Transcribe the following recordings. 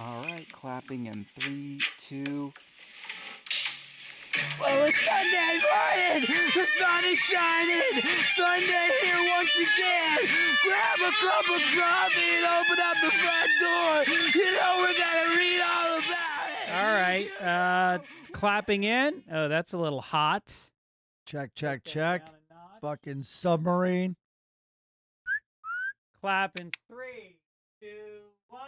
All right, clapping in 3, 2. Well, it's Sunday morning! The sun is shining! Sunday here once again! Grab a cup of coffee and open up the front door! You know we're gonna read all about it! All right, clapping in. Oh, that's a little hot. Check. Down a notch. Fucking submarine. Clap in 3, 2, 1.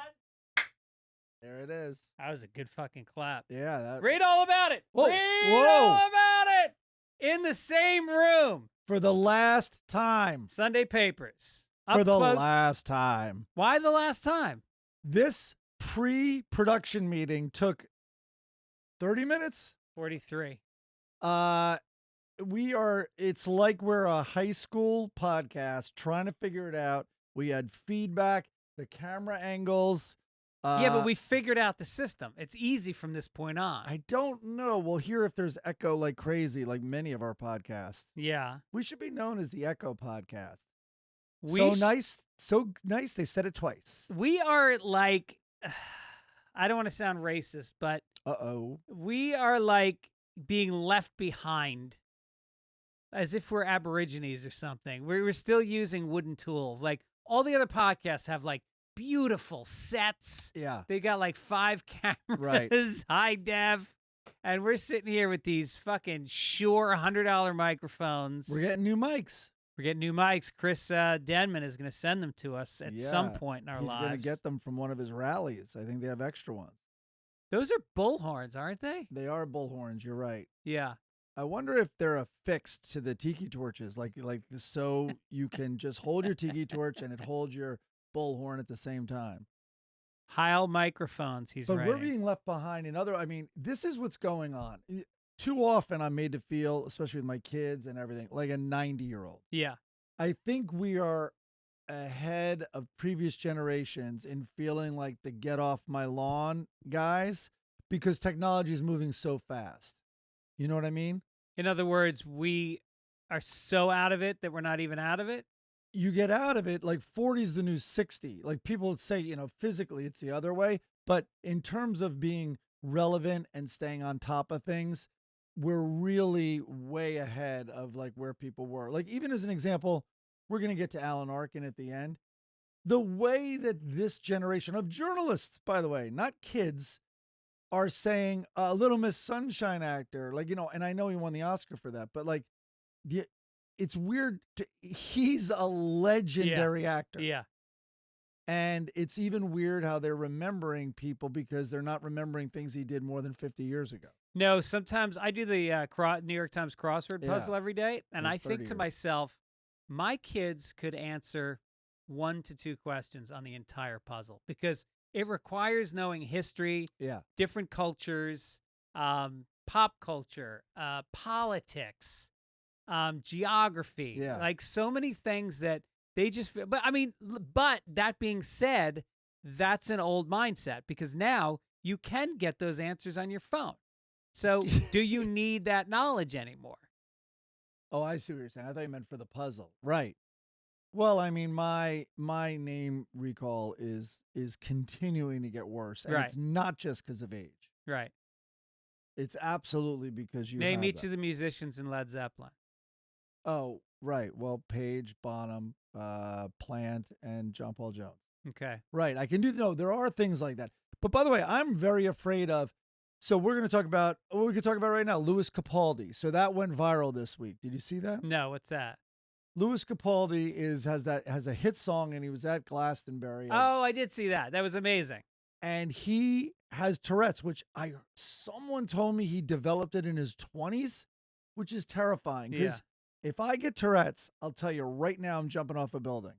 There it is. That was a good fucking clap. Yeah. That, Read all about it. Whoa, Read whoa. all about it. In the same room. for the last time. Sunday papers. Up For the close. last time. Why the last time? This pre-production meeting took 30 minutes. 43. It's like we're a high school podcast trying to figure it out. We had feedback, the camera angles. Yeah, but we figured out the system. It's easy from this point on. I don't know. We'll hear if there's echo like crazy, like many of our podcasts. Yeah. We should be known as the Echo Podcast. We So sh- nice. They said it twice. We are like, I don't want to sound racist, but Uh-oh. we are like being left behind as if we're Aborigines or something. We're still using wooden tools. Like all the other podcasts have like beautiful sets. Yeah. They got like 5 cameras, Right. high def. And we're sitting here with these fucking Shure $100 microphones. We're getting new mics. We're getting new mics. Chris Denman is going to send them to us at some Yeah, point in our He's lives. going to get them from one of his rallies. I think they have extra ones. Those are bullhorns, aren't they? They are bullhorns. You're right. Yeah. I wonder if they're affixed to the tiki torches, so you can just hold your tiki torch and it holds your bullhorn at the same time. Heil microphones, he's But right. we're being left behind in other. I mean, this is what's going on. Too often, I'm made to feel, especially with my kids and everything, like a 90-year-old. Yeah. I think we are ahead of previous generations in feeling like the get off my lawn guys because technology is moving so fast. You know what I mean? In other words, we are so out of it that we're not even out of it. You get out of it, like 40 is the new 60. Like people would say, physically it's the other way. But in terms of being relevant and staying on top of things, we're really way ahead of like where people were. Like even as an example, we're going to get to Alan Arkin at the end. The way that this generation of journalists, by the way, not kids, are saying Little Miss Sunshine actor, and I know he won the Oscar for that, but like it's weird. He's a legendary actor. Yeah. And it's even weird how they're remembering people because they're not remembering things he did more than 50 years ago. No, sometimes I do the New York Times crossword Yeah. puzzle every day, and For I think 30 to years. myself, my kids could answer 1 to 2 questions on the entire puzzle because it requires knowing history, Yeah. different cultures, pop culture, politics, geography, Yeah. like so many things that they just feel. But I mean, but that being said, that's an old mindset because now you can get those answers on your phone. So do you need that knowledge anymore? Oh, I see what you're saying. I thought you meant for the puzzle. Right. Well, I mean, my name recall is continuing to get worse. And Right. it's not just because of age. Right. It's absolutely because you Name have each that. of the musicians in Led Zeppelin. Oh, right. Well, Page, Bonham, Plant, and John Paul Jones. Okay. Right. I can do. No, there are things like that. But by the way, I'm very afraid of. So we're going to talk about what we could talk about right now. Louis Capaldi. So that went viral this week. Did you see that? No, what's that? Louis Capaldi has a hit song, and he was at Glastonbury. Oh, I did see that. That was amazing. And he has Tourette's, which someone told me he developed it in his 20s, which is terrifying. Because if I get Tourette's, I'll tell you right now, I'm jumping off a building.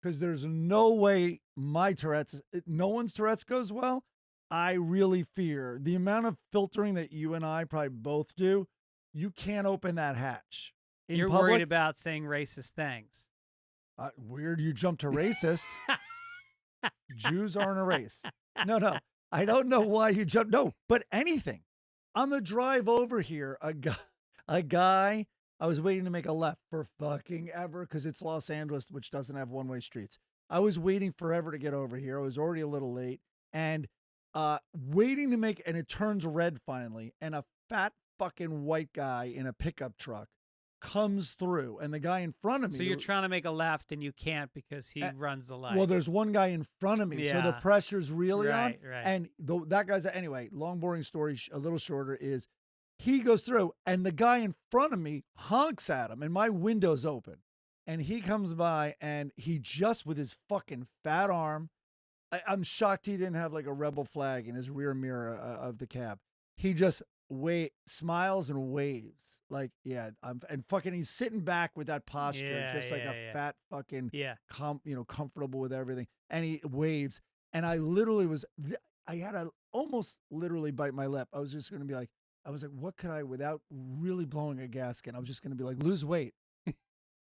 Because there's no way no one's Tourette's goes well. I really fear the amount of filtering that you and I probably both do. You can't open that hatch. In You're public. worried about saying racist things. Weird you jump to racist. Jews aren't a race. No. I don't know why you jumped. No, but anything. On the drive over here, a guy, I was waiting to make a left for fucking ever because it's Los Angeles, which doesn't have one-way streets. I was waiting forever to get over here. I was already a little late. And waiting to make, and it turns red finally, and a fat fucking white guy in a pickup truck comes through, and the guy in front of me. So you're trying to make a left and you can't because he runs the light. Well, there's one guy in front of me, so the Yeah. pressure's really on. Right. And that guy's, anyway, long boring story, a little shorter, is he goes through, and the guy in front of me honks at him, and my window's open. And he comes by, and he just, with his fucking fat arm, I'm shocked he didn't have like a rebel flag in his rear mirror of the cab. He just smiles and waves. Like, yeah, and fucking, he's sitting back with that posture, just like a fat fucking, comfortable with everything. And he waves. And I literally I had to almost literally bite my lip. I was just going to be like, what could I, without really blowing a gasket, I was just going to be like, lose weight.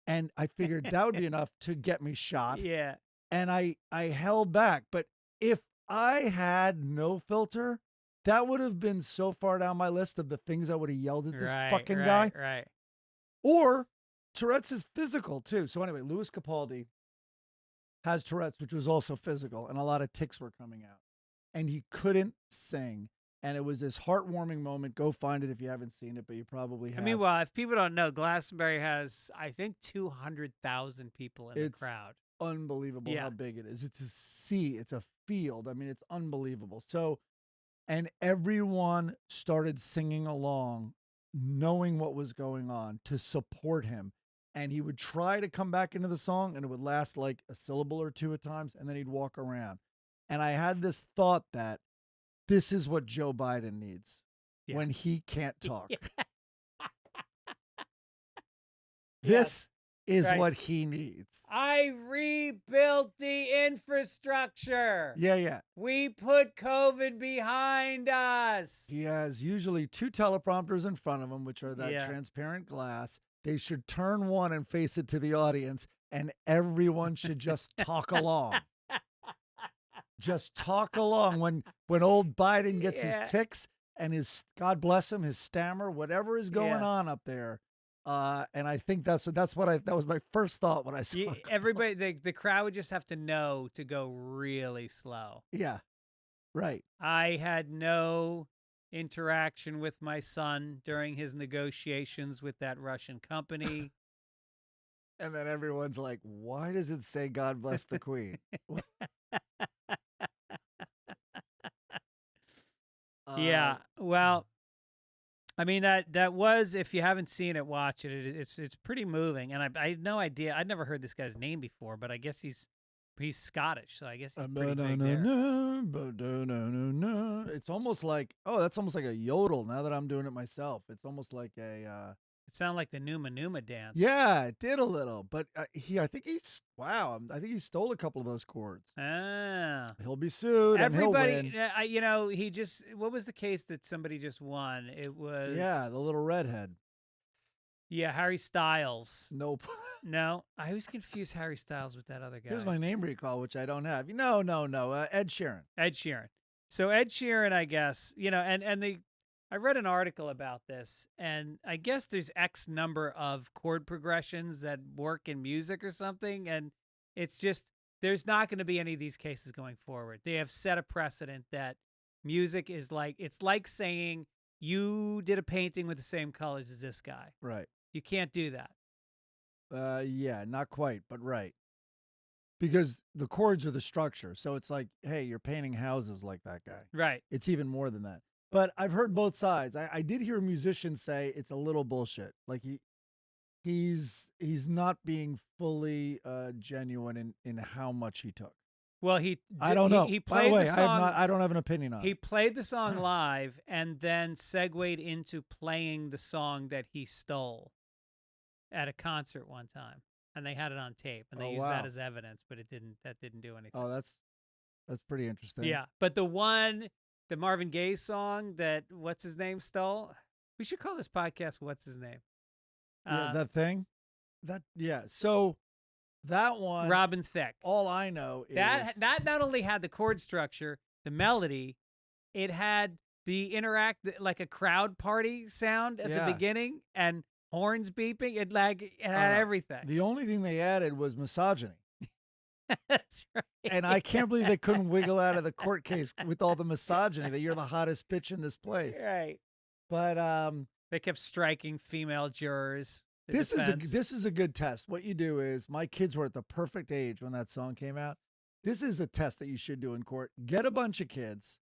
And I figured that would be enough to get me shot. Yeah. And I held back. But if I had no filter, that would have been so far down my list of the things I would have yelled at this fucking guy. Right. Or Tourette's is physical too. So anyway, Louis Capaldi has Tourette's, which was also physical, and a lot of tics were coming out. And he couldn't sing. And it was this heartwarming moment. Go find it if you haven't seen it, but you probably have. I mean, well, if people don't know, Glastonbury has, I think, 200,000 people in the crowd. Unbelievable how big it is. It's a sea. It's a field. I mean, it's unbelievable. So, and everyone started singing along, knowing what was going on, to support him. And he would try to come back into the song, and it would last like a syllable or two at times, and then he'd walk around. And I had this thought that this is what Joe Biden needs when he can't talk. This is what he needs. I rebuilt the infrastructure. Yeah. We put COVID behind us. He has usually 2 teleprompters in front of him, which are that transparent glass. They should turn one and face it to the audience, and everyone should just talk along. Just talk along when old Biden gets his tics and his, God bless him, his stammer, whatever is going on up there. And I think that was my first thought when I saw it. Everybody, the crowd would just have to know to go really slow. Yeah, right. I had no interaction with my son during his negotiations with that Russian company. And then everyone's like, why does it say God bless the Queen? Yeah, well, I mean, that was, if you haven't seen it, watch it. It's pretty moving, and I had no idea. I'd never heard this guy's name before, but I guess he's Scottish, so I guess he's pretty big there. It's almost like, that's almost like a yodel now that I'm doing it myself. It's almost like a... It sounded like the Numa Numa dance. Yeah, it did a little, but I think he stole a couple of those chords. Ah. He'll be sued. Everybody, and he'll win. he just, what was the case that somebody just won? It was... Yeah, the little redhead. Yeah, Harry Styles. Nope. No, I always confuse Harry Styles with that other guy. Here's my name recall, which I don't have. No. Ed Sheeran. Ed Sheeran. So Ed Sheeran, I guess, I read an article about this, and I guess there's X number of chord progressions that work in music or something, and it's just, there's not going to be any of these cases going forward. They have set a precedent that music is like, it's like saying you did a painting with the same colors as this guy. Right. You can't do that. Yeah, not quite, but right. Because the chords are the structure. So it's like, hey, you're painting houses like that guy. Right. It's even more than that. But I've heard both sides. I did hear musicians say it's a little bullshit. Like he's not being fully genuine in how much he took. Well, I don't know. He By played the way, the song. I don't have an opinion on it. He played the song live and then segued into playing the song that he stole at a concert one time, and they had it on tape, and they used that as evidence, but that didn't do anything. Oh, that's pretty interesting. Yeah, but the Marvin Gaye song that what's his name stole. We should call this podcast "What's His Name." Yeah, that thing. So that one, Robin Thicke. All I know is that not only had the chord structure, the melody, it had the like a crowd party sound at the beginning and horns beeping. It had everything. The only thing they added was misogyny. That's right. And I can't believe they couldn't wiggle out of the court case with all the misogyny that you're the hottest bitch in this place. Right. But They kept striking female jurors. the this defense. is a good test. What you do is, my kids were at the perfect age when that song came out. This is a test that you should do in court. Get a bunch of kids,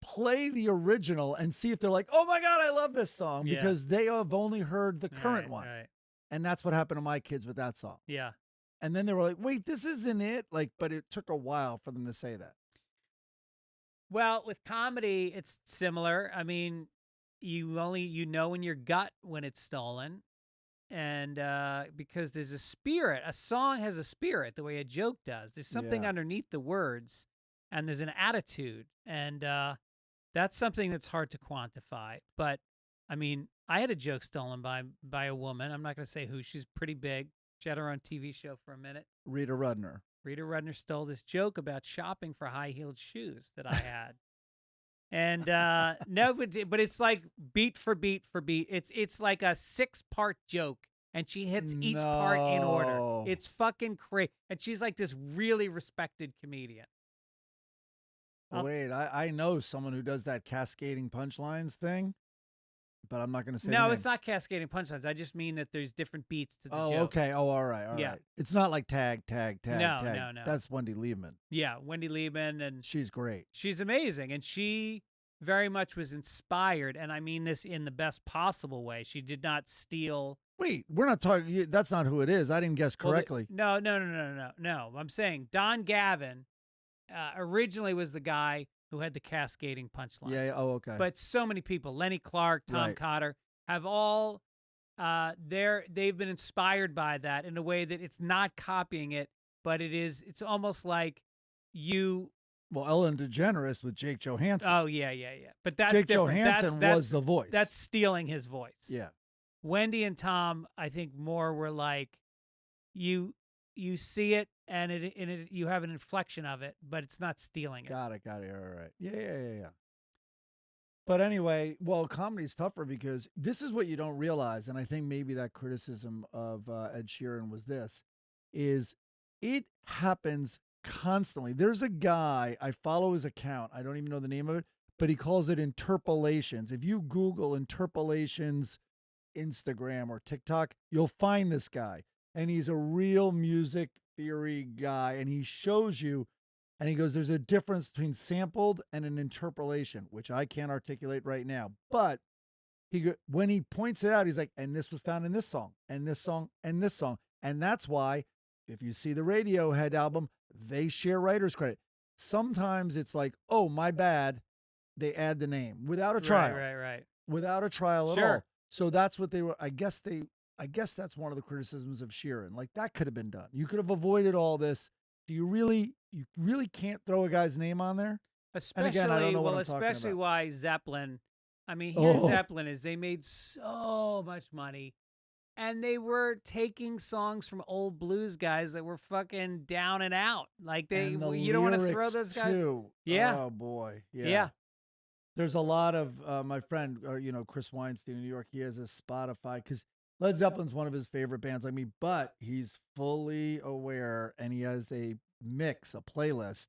play the original, and see if they're like, "Oh my God, I love this song," Yeah. because they have only heard the current Right, one. Right. And that's what happened to my kids with that song. Yeah. And then they were like, "Wait, this isn't it." Like, but it took a while for them to say that. Well, with comedy, it's similar. I mean, you know in your gut when it's stolen, and because there's a spirit. A song has a spirit, the way a joke does. There's something Yeah. underneath the words, and there's an attitude, and that's something that's hard to quantify. But I mean, I had a joke stolen by a woman. I'm not going to say who. She's pretty big. She had her own TV show for a minute. Rita Rudner. Rita Rudner stole this joke about shopping for high-heeled shoes that I had. And no, but it's like beat for beat for beat. It's like a 6-part joke, and she hits each part in order. No. It's fucking crazy. And she's like this really respected comedian. Oh, wait, I know someone who does that cascading punchlines thing, but I'm not going to say. No, the it's name. not cascading punchlines. I just mean that there's different beats to the Oh, joke. okay. Oh, all right, all right. Yeah. It's not like tag. No, tag. no. That's Wendy Liebman. Yeah, Wendy Liebman, and She's great. she's amazing, and she very much was inspired, and I mean this in the best possible way. She did not steal. Wait, we're not talking. That's not who it is. I didn't guess Well, correctly. no. I'm saying Don Gavin originally was the guy who had the cascading punchline. Yeah. Oh, okay. But so many people, Lenny Clark, Tom Right. Cotter, have all they've been inspired by that in a way that it's not copying it, but it's almost like you. well, Ellen DeGeneres with Jake Johansson. Oh yeah. But that's Jake different. Johansson that's, was the voice. That's stealing his voice. yeah. Wendy and Tom, I think, more were like you see it and it you have an inflection of it, but it's not stealing it. Got it. All right. Yeah. But anyway, well, comedy's tougher because this is what you don't realize, and I think maybe that criticism of Ed Sheeran was this: is it happens constantly. There's a guy, I follow his account. I don't even know the name of it, but he calls it interpolations. If you Google interpolations, Instagram or TikTok, you'll find this guy. And he's a real music theory guy. And he shows you, and he goes, there's a difference between sampled and an interpolation, which I can't articulate right now. But when he points it out, he's like, and this was found in this song, and this song, and this song. And that's why, if you see the Radiohead album, they share writer's credit. Sometimes it's like, oh, my bad. They add the name without a trial. Right. Without a trial at Sure. all. So that's what they were. I guess that's one of the criticisms of Sheeran. Like, that could have been done. You could have avoided all this. You really can't throw a guy's name on there. Especially, again, I don't know what I'm talking especially about. why Zeppelin. I mean, here's Oh. Zeppelin is they made so much money, and they were taking songs from old blues guys that were fucking down and out. Like And the you don't want to throw lyrics, those guys. too. Yeah. Oh boy. Yeah. Yeah. There's a lot of my friend, Chris Weinstein in New York. He has a Spotify because Led Zeppelin's one of his favorite bands like me, but he's fully aware, and he has a playlist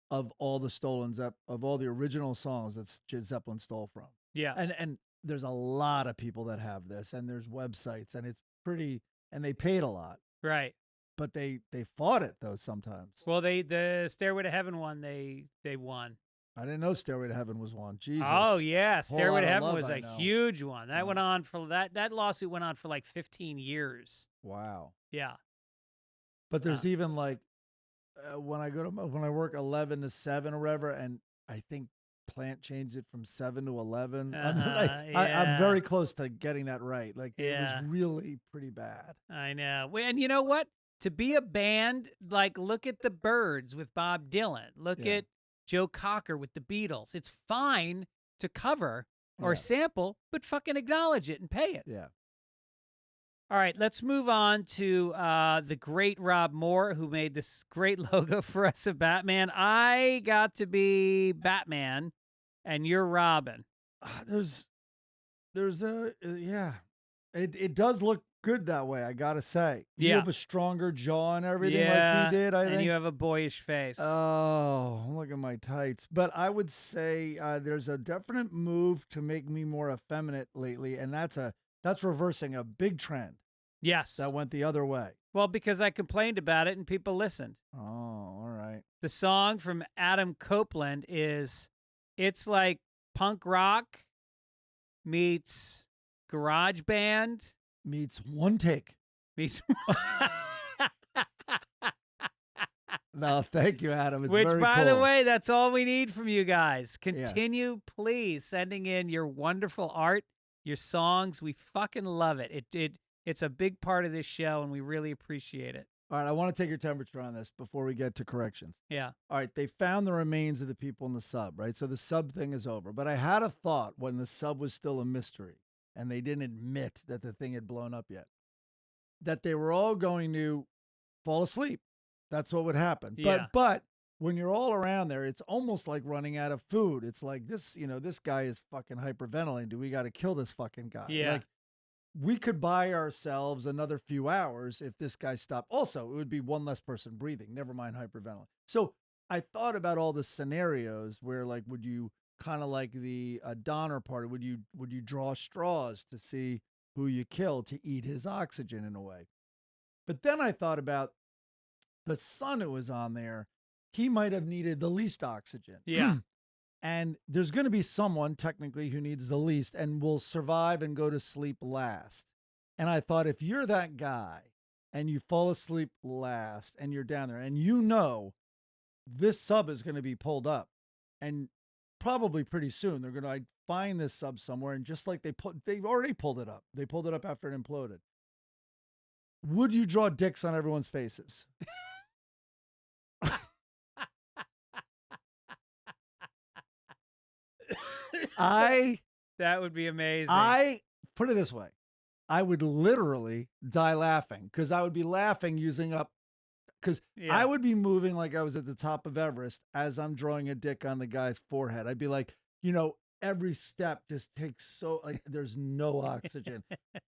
of all the of all the original songs that Zeppelin stole from. Yeah. And there's a lot of people that have this, and there's websites, and it's pretty, and they paid a lot, Right. but they fought it though sometimes. Well, the Stairway to Heaven one, they won. I didn't know Stairway to Heaven was one. Jesus. Oh yeah, Whole Stairway Lot to of Heaven Love, was I a know. huge one. That Yeah. went on for that lawsuit went on for like 15 years. Wow. Yeah. But there's even like when I work 11 to 7 or whatever, and I think Plant changed it from 7 to 11. I'm yeah. very close to getting that right. Like Yeah. it was really pretty bad. I know. And you know what? To be a band, like look at the Byrds with Bob Dylan. Look Yeah. at Joe Cocker with the Beatles. It's fine to cover or Yeah. sample, but fucking acknowledge it and pay it. Yeah. All right, let's move on to the great Rob Moore, who made this great logo for us of Batman. I got to be Batman, and you're Robin. There's a yeah. It does look good that way, I gotta say. You Yeah. have a stronger jaw and everything Yeah, like he did, I and think. you have a boyish face. Oh, look at my tights. But I would say there's a definite move to make me more effeminate lately, and that's reversing a big trend Yes. that went the other way. Well, because I complained about it and people listened. Oh, all right. The song from Adam Copeland is, it's like punk rock meets garage band Meets one take. meets No, thank you, Adam. It's which, very by the cool. way, that's all we need from you guys. Continue, please, sending in your wonderful art, your songs. We fucking love it. It's a big part of this show, and we really appreciate it. All right, I want to take your temperature on this before we get to corrections. Yeah. All right, they found the remains of the people in the sub, right? So the sub thing is over. But I had a thought when the sub was still a mystery and they didn't admit that the thing had blown up yet, that they were all going to fall asleep. That's what would happen. Yeah. But when you're all around there, it's almost like running out of food. It's like this guy is fucking hyperventilating. Do we got to kill this fucking guy? Yeah. Like, we could buy ourselves another few hours if this guy stopped. Also, it would be one less person breathing, never mind hyperventilating. So I thought about all the scenarios where, like, would you kind of like the Donner Party, would you draw straws to see who you kill to eat his oxygen in a way? But then I thought about the son who was on there. He might have needed the least oxygen. Yeah. And there's going to be someone technically who needs the least and will survive and go to sleep last. And I thought, if you're that guy and you fall asleep last and you're down there and you know this sub is going to be pulled up, and probably pretty soon they're going to find this sub somewhere, and just like they've already pulled it up. They pulled it up after it imploded. Would you draw dicks on everyone's faces? That would be amazing. I put it this way. I would literally die laughing because I would be laughing using up, because Yeah. I would be moving like I was at the top of Everest as I'm drawing a dick on the guy's forehead. I'd be like, every step just takes there's no oxygen.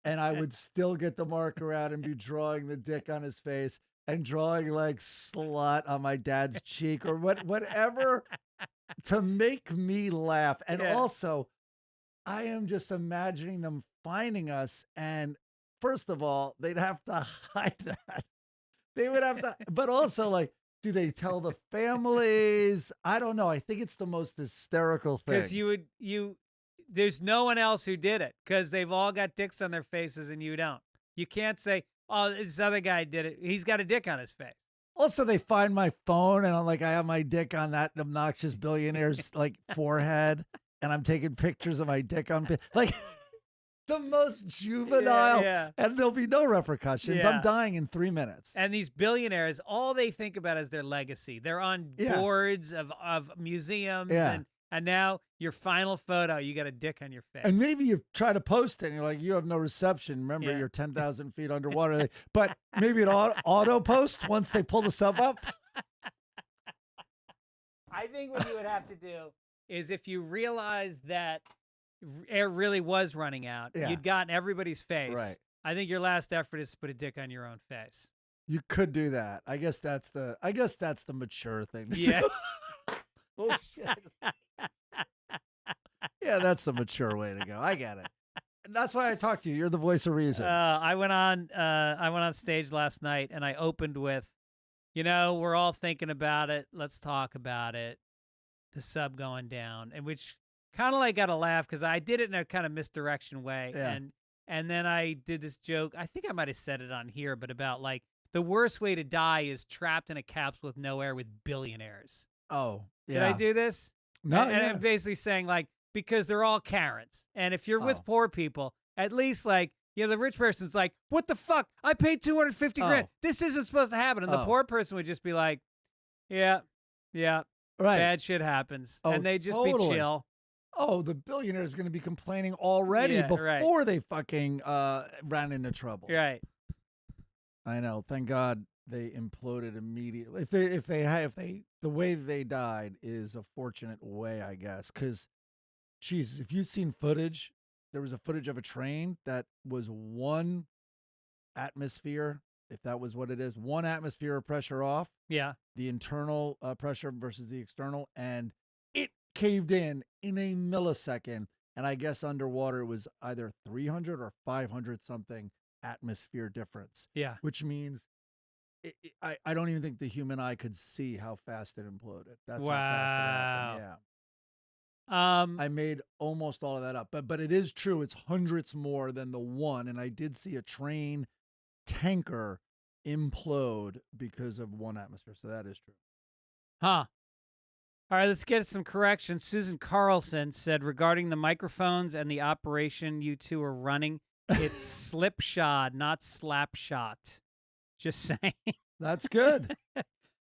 And I would still get the marker out and be drawing the dick on his face and drawing like slut on my dad's cheek or whatever to make me laugh. And Yeah. also, I am just imagining them finding us. And first of all, they'd have to hide that. They would have to, but also, like, do they tell the families? I don't know. I think it's the most hysterical thing. Because there's no one else who did it, because they've all got dicks on their faces and you don't. You can't say, oh, this other guy did it. He's got a dick on his face. Also, they find my phone and I have my dick on that obnoxious billionaire's like forehead, and I'm taking pictures of my dick on like the most juvenile, Yeah. and there'll be no repercussions. Yeah. I'm dying in 3 minutes. And these billionaires, all they think about is their legacy. They're on Yeah. boards of museums, Yeah. and now your final photo, you got a dick on your face. And maybe you try to post it and you're like, you have no reception. Remember, Yeah. you're 10,000 feet underwater. But maybe it auto post once they pull the sub up. I think what you would have to do is, if you realize that air really was running out, Yeah. you'd gotten everybody's face. Right. I think your last effort is to put a dick on your own face. You could do that. I guess that's the mature thing to Yeah. do. Oh shit. Yeah, that's the mature way to go. I get it. And that's why I talk to you. You're the voice of reason. I went on stage last night and I opened with, we're all thinking about it. Let's talk about it. The sub going down, and which kind of like got a laugh because I did it in a kind of misdirection way. Yeah. And then I did this joke. I think I might have said it on here, but about like the worst way to die is trapped in a capsule with no air with billionaires. Oh, Did yeah. I do this? No, And yeah. I'm basically saying, like, because they're all Karens. And if you're with Oh. poor people, at least, like, the rich person's like, what the fuck? I paid 250 grand. Oh. This isn't supposed to happen. And the Oh. poor person would just be like, yeah, Right. bad shit happens. Oh, And they just totally. be chill. Oh, the billionaire is going to be complaining already Yeah, right. before they fucking ran into trouble. Right. I know. Thank God they imploded immediately. The way they died is a fortunate way, I guess. Because, Jesus, if you've seen footage, there was a footage of a train that was one atmosphere, if that was what it is, 1 atmosphere of pressure off, Yeah. the internal pressure versus the external, and it caved in a millisecond. And I guess underwater it was either 300 or 500 something atmosphere difference, Yeah. which means I don't even think the human eye could see how fast it imploded. That's how fast it happened. Yeah. I made almost all of that up, but it is true. It's hundreds more than the 1. And I did see a train tanker implode because of 1 atmosphere. So that is true. Huh. All right, let's get some corrections. Susan Carlson said regarding the microphones and the operation you two are running, it's slipshod, not slapshot. Just saying. That's good.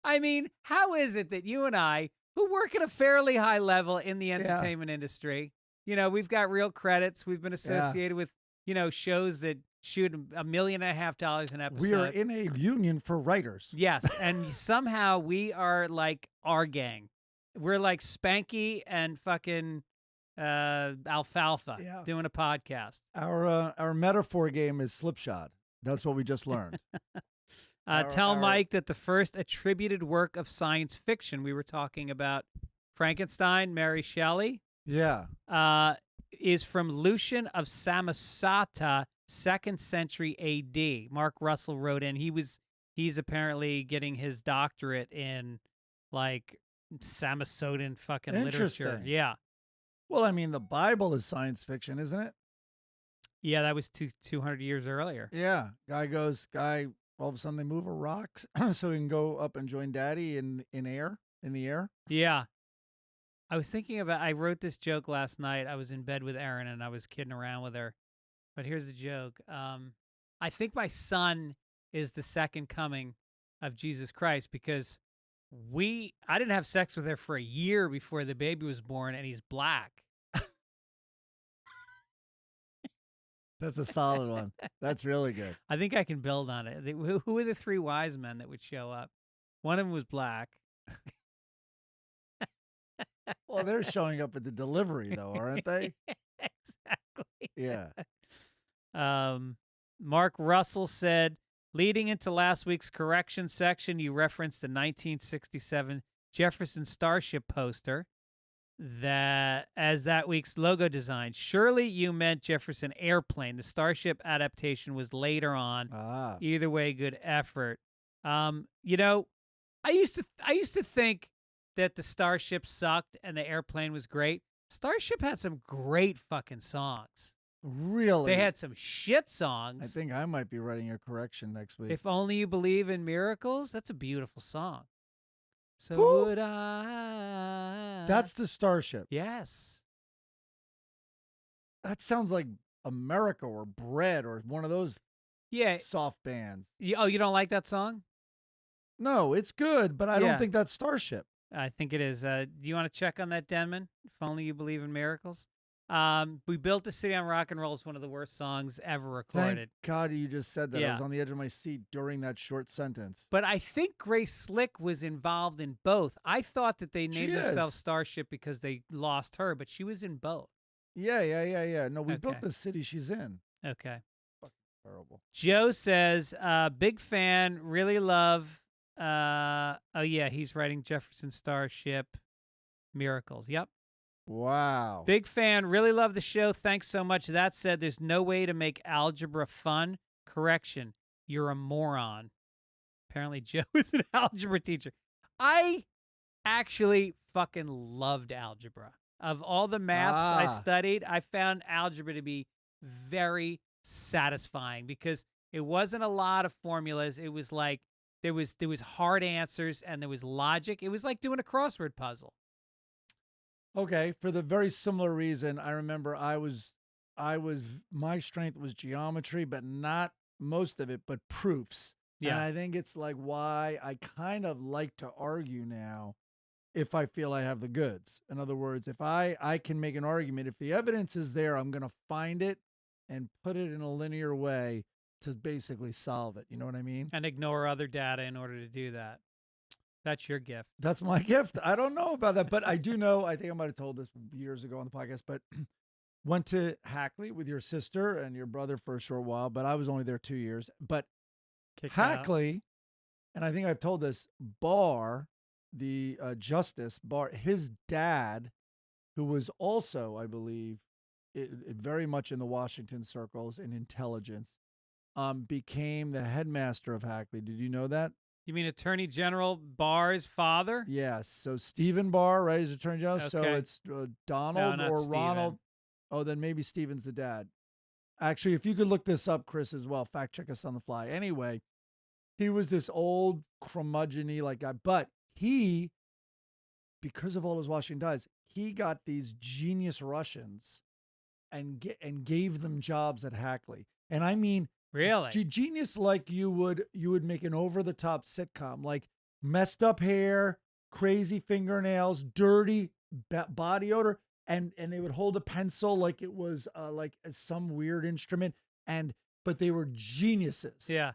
I mean, how is it that you and I, who work at a fairly high level in the entertainment industry, you know, we've got real credits. We've been associated with, you know, shows that shoot $1.5 million an episode. We are in a union for writers. Yes, and somehow we are like our gang. We're like Spanky and fucking Alfalfa doing a podcast. Our metaphor game is slipshod. That's what we just learned. Tell Mike that the first attributed work of science fiction, we were talking about Frankenstein, Mary Shelley. Yeah. Is from Lucian of Samosata, 2nd century A.D. Mark Russell wrote in. He's apparently getting his doctorate in like Samosotan fucking literature. Yeah. Well, I mean, the Bible is science fiction, isn't it? Yeah, that was 200 years earlier. Yeah. Guy, all of a sudden they move a rock so he can go up and join daddy in the air. Yeah. I was thinking I wrote this joke last night. I was in bed with Erin and I was kidding around with her. But here's the joke. I think my son is the second coming of Jesus Christ because I didn't have sex with her for a year before the baby was born, and he's black. That's a solid one. That's really good. I think I can build on it. Who are the 3 wise men that would show up? One of them was black. Well, they're showing up at the delivery, though, aren't they? Exactly. Yeah. Mark Russell said, leading into last week's correction section, you referenced the 1967 Jefferson Starship poster as that week's logo design. Surely you meant Jefferson Airplane. The Starship adaptation was later on. Either way, good effort. You know, I used to think that the Starship sucked and the Airplane was great. Starship had some great fucking songs. Really? They had some shit songs. I think I might be writing a correction next week. If Only You Believe in Miracles, that's a beautiful song. So would I. That's the Starship. Yes. That sounds like America or Bread or one of those soft bands. You don't like that song? No, it's good, but I don't think that's Starship. I think it is. Do you want to check on that, Denman? If Only You Believe in Miracles? We Built the City on Rock and Roll is one of the worst songs ever recorded. Thank God you just said that. Yeah. I was on the edge of my seat during that short sentence. But I think Grace Slick was involved in both. I thought that they named themselves Starship because they lost her, but she was in both. Yeah. No, we built the city she's in. Okay. Fucking terrible. Joe says, big fan, really love. He's writing Jefferson Starship Miracles. Yep. Wow. Big fan. Really love the show. Thanks so much. That said, there's no way to make algebra fun. Correction. You're a moron. Apparently, Joe is an algebra teacher. I actually fucking loved algebra. Of all the maths I studied, I found algebra to be very satisfying because it wasn't a lot of formulas. It was like there was hard answers and there was logic. It was like doing a crossword puzzle. Okay, for the very similar reason, I remember my strength was geometry, but not most of it, but proofs. Yeah. And I think it's like why I kind of like to argue now if I feel I have the goods. In other words, if I can make an argument, if the evidence is there, I'm going to find it and put it in a linear way to basically solve it. You know what I mean? And ignore other data in order to do that. That's your gift. That's my gift. I don't know about that, but I do know, I think I might have told this years ago on the podcast, but went to Hackley with your sister and your brother for a short while, but I was only there 2 years. But Kicked out. Hackley, and I think I've told this, Barr, the Justice Barr, his dad, who was also, I believe, very much in the Washington circles in intelligence, became the headmaster of Hackley. Did you know that? You mean Attorney General Barr's father? Yes. So Stephen Barr, right, is Attorney General. So Okay. it's Donald not or Stephen. Ronald. Oh, then maybe Stephen's the dad. Actually, if you could look this up, Chris, as well, fact check us on the fly. Anyway, he was this old curmudgeon-y like guy, but he, because of all his Washington ties, he got these genius Russians and gave them jobs at Hackley. And I mean, Really? genius like you would make an over-the-top sitcom, like messed up hair, crazy fingernails, dirty body odor, and they would hold a pencil like it was like some weird instrument, but they were geniuses. Yeah.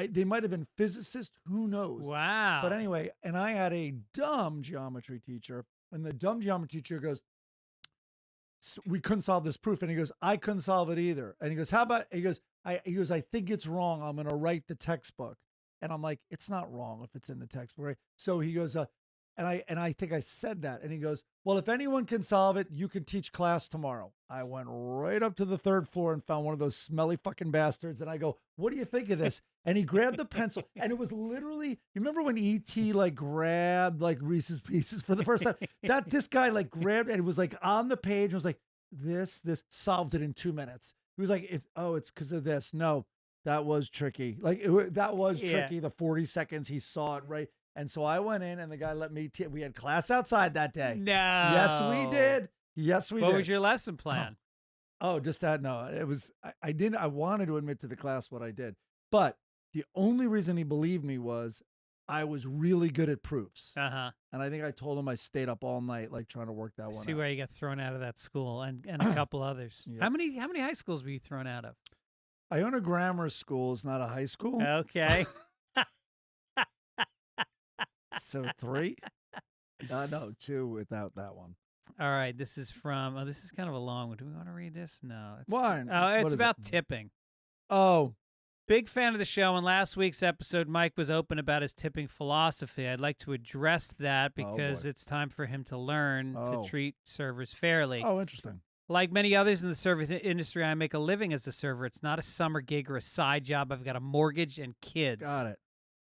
They might have been physicists, who knows? Wow. But anyway, and I had a dumb geometry teacher, and the dumb geometry teacher goes, we couldn't solve this proof. And he goes, I couldn't solve it either. And he goes, how about, he goes, I think it's wrong. I'm going to write the textbook. And I'm like, it's not wrong if it's in the textbook, right? So he goes, and I think I said that. And he goes, well, if anyone can solve it, you can teach class tomorrow. I went right up to the 3rd floor and found one of those smelly fucking bastards. And I go, what do you think of this? And he grabbed the pencil, and it was literally, you remember when E.T. like grabbed like Reese's Pieces for the first time? This guy like grabbed, and it was like on the page, and was like, this solved it in 2 minutes. He was like, it's because of this. No, that was tricky. Like that was tricky. The 40 seconds he saw it, right? And so I went in, and the guy let me, we had class outside that day. No. Yes, we did. Yes, we did. What was your lesson plan? Oh, just that. No, it was, I wanted to admit to the class what I did. But the only reason he believed me was I was really good at proofs. Uh-huh. And I think I told him I stayed up all night, like trying to work that one See out. where you got thrown out of that school and a couple others. Yeah. How many high schools were you thrown out of? I own a grammar school. It's not a high school. Okay. So 3? No, 2 without that one. All right. This is from, this is kind of a long one. Do we want to read this? No. Why? Oh, What it's is about it? tipping. Oh, Big fan of the show. In last week's episode, Mike was open about his tipping philosophy. I'd like to address that because boy. it's time for him to learn Oh. to treat servers fairly. oh, interesting. Like many others in the service industry, I make a living as a server. It's not a summer gig or a side job. I've got a mortgage and kids. Got it.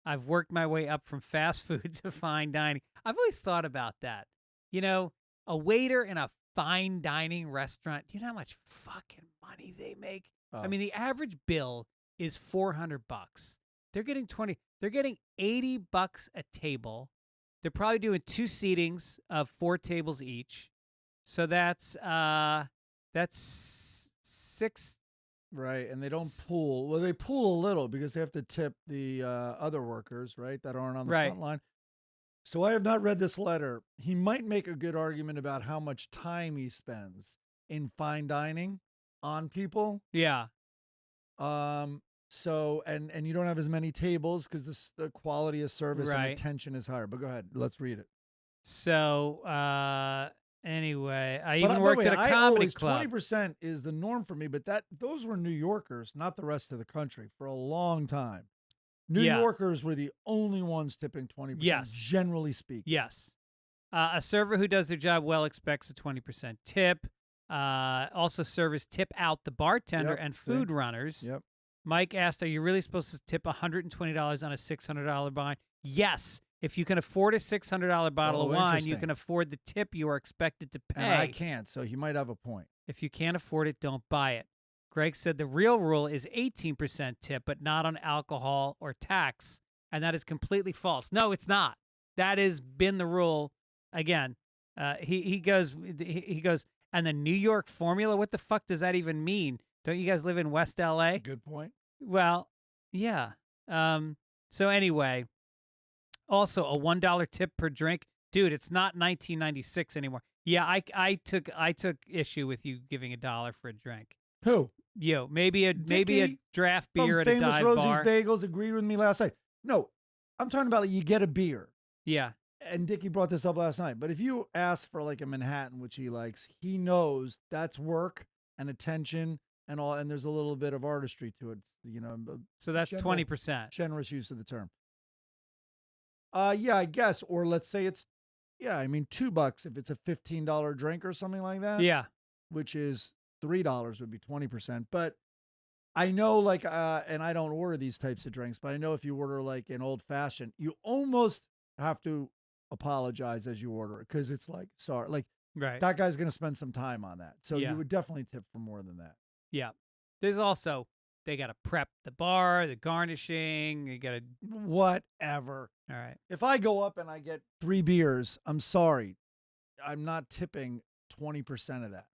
I've worked my way up from fast food to fine dining. I've always thought about that. You know, a waiter in a fine dining restaurant, you know how much fucking money they make? Oh. I mean, the average bill is $400. They're getting $80 a table. They're probably doing 2 seatings of 4 tables each. So that's 6. Right, and they don't pool. Well, they pool a little because they have to tip the other workers, right, that aren't on the Right. front line. So I have not read this letter. He might make a good argument about how much time he spends in fine dining on people. Yeah. So and you don't have as many tables because the quality of service and Right. attention is higher. But go ahead, let's read it. So anyway, I But even by the worked way, at a I comedy always, club. 20% is the norm for me, but those were New Yorkers, not the rest of the country, for a long time. New Yeah. Yorkers were the only ones tipping 20%, Yes. generally speaking. Yes. A server who does their job well expects a 20% tip. Also, servers tip out the bartender Yep, and see? food runners. Yep. Mike asked, are you really supposed to tip $120 on a $600 wine? Yes. If you can afford a $600 bottle Oh, of wine, you interesting. can afford the tip you are expected to pay. And I can't, so he might have a point. If you can't afford it, don't buy it. Greg said the real rule is 18% tip, but not on alcohol or tax. And that is completely false. No, it's not. That has been the rule. Again, he goes, and the New York formula, what the fuck does that even mean? Don't you guys live in West LA? Good point. Well, yeah. So anyway, also a $1 tip per drink. Dude, it's not 1996 anymore. Yeah, I took issue with you giving $1 for a drink. Who? Yo, maybe a Dickie draft From beer at a Famous dive Rosie's bar. Bagels agreed with me last night. No, I'm talking about you get a beer. Yeah. and Dickie brought this up last night, but if you ask for like a Manhattan, which he likes, he knows that's work and attention and all, and there's a little bit of artistry to it, So that's general- 20%. generous use of the term. Yeah, I guess. Or let's say it's, $2 if it's a $15 drink or something like that. Yeah. Which is $3 would be 20%. But I know, like, and I don't order these types of drinks, but I know if you order like an old fashioned, you almost have to apologize as you order it because it's like, sorry, like Right. that guy's going to spend some time on that. So Yeah. you would definitely tip for more than that. Yeah. There's also, they got to prep the bar, the garnishing. You got to. Whatever. All right. If I go up and I get 3 beers, I'm sorry. I'm not tipping 20% of that.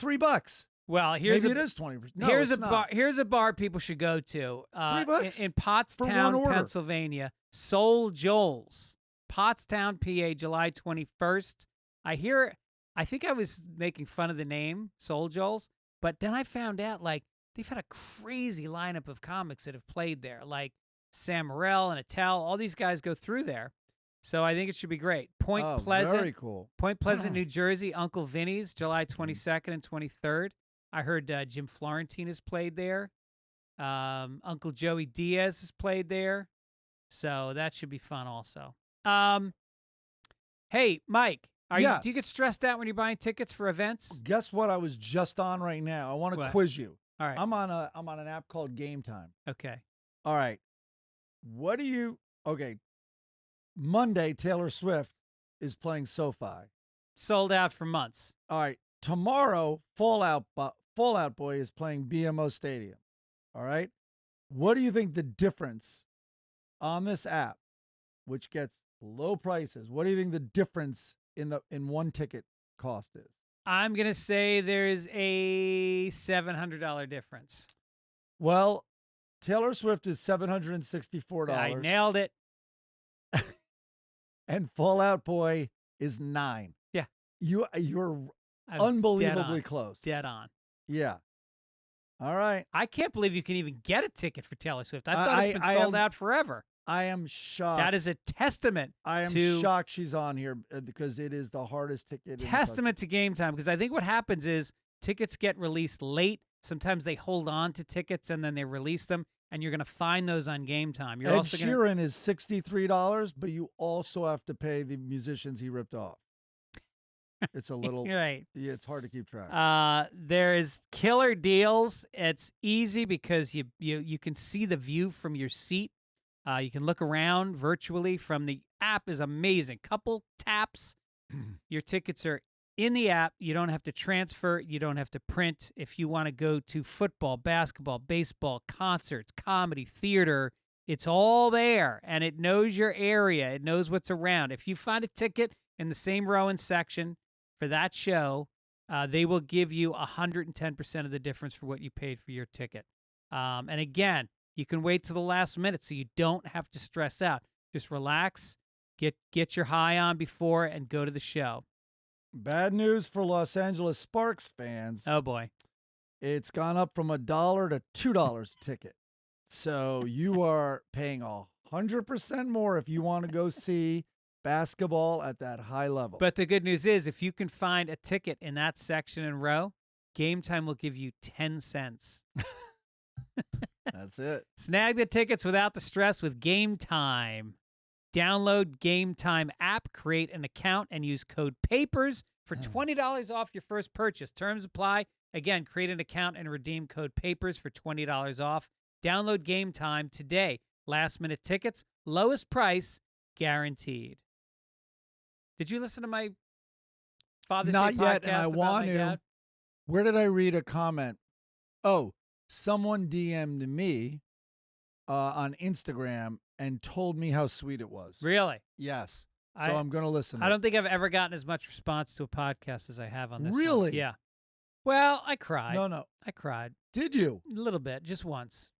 $3. Well, here's Maybe it is 20%. No, here's it's a not. bar. Here's a bar people should go to. $3 in for one Pottstown, order. Pennsylvania. Soul Joel's, Pottstown, PA, July 21st. I think I was making fun of the name Soul Joel's, but then I found out like they've had a crazy lineup of comics that have played there, like Sam Morril and Attell. All these guys go through there, so I think it should be great. Point Pleasant, Very cool. Point Pleasant, New Jersey, Uncle Vinny's, July 22nd and 23rd. I heard Jim Florentine has played there. Uncle Joey Diaz has played there. So that should be fun also. Hey, Mike, do you get stressed out when you're buying tickets for events? Guess what I was just on right now? I want to What? quiz you. All right. I'm on an app called Game Time. Okay. All right. Okay. Monday, Taylor Swift is playing SoFi. Sold out for months. All right. Tomorrow, Fallout Boy is playing BMO Stadium. All right. What do you think the difference on this app, which gets low prices? What do you think the difference in one ticket cost is? I'm going to say there's a $700 difference. Well, Taylor Swift is $764. I nailed it. And Fallout Boy is $9. Yeah. You're I was unbelievably dead on. close. Dead on. Yeah. All right. I can't believe you can even get a ticket for Taylor Swift. I thought it's been sold out forever. I am shocked. That is a testament. I am to shocked she's on here because it is the hardest ticket. in the testament to Game Time, because I think what happens is tickets get released late. Sometimes they hold on to tickets and then they release them, and you're going to find those on Game Time. You're Ed also going to Sheeran is $63, but you also have to pay the musicians he ripped off. It's a little right. Yeah, it's hard to keep track. There's killer deals. It's easy because you can see the view from your seat. You can look around virtually from the app. Is amazing. Couple taps, your tickets are in the app. You don't have to transfer. You don't have to print. If you want to go to football, basketball, baseball, concerts, comedy, theater, it's all there, and it knows your area. It knows what's around. If you find a ticket in the same row and section for that show, they will give you 110% of the difference for what you paid for your ticket. And again, you can wait to the last minute, so you don't have to stress out. Just relax, get your high on before, and go to the show. Bad news for Los Angeles Sparks fans. Oh boy, It's gone up from $1 to $2 a ticket. So you are paying 100% more if you want to go see basketball at that high level. but the good news is, if you can find a ticket in that section and row, Game Time will give you 10 cents. That's it. Snag the tickets without the stress with Game Time. Download Game Time app, create an account, and use code PAPERS for $20 off your first purchase. Terms apply. Again, create an account and redeem code PAPERS for $20 off. Download Game Time today. Last minute tickets, lowest price, guaranteed. Did you listen to my Father's Not Day yet, podcast and I about want my to. dad? Where did I read a comment? Oh, someone DM'd me on Instagram and told me how sweet it was. Really? Yes. So I'm going to listen. I don't think I've ever gotten as much response to a podcast as I have on this one. Really? Yeah. Well, I cried. No. I cried. Did you? A little bit, just once.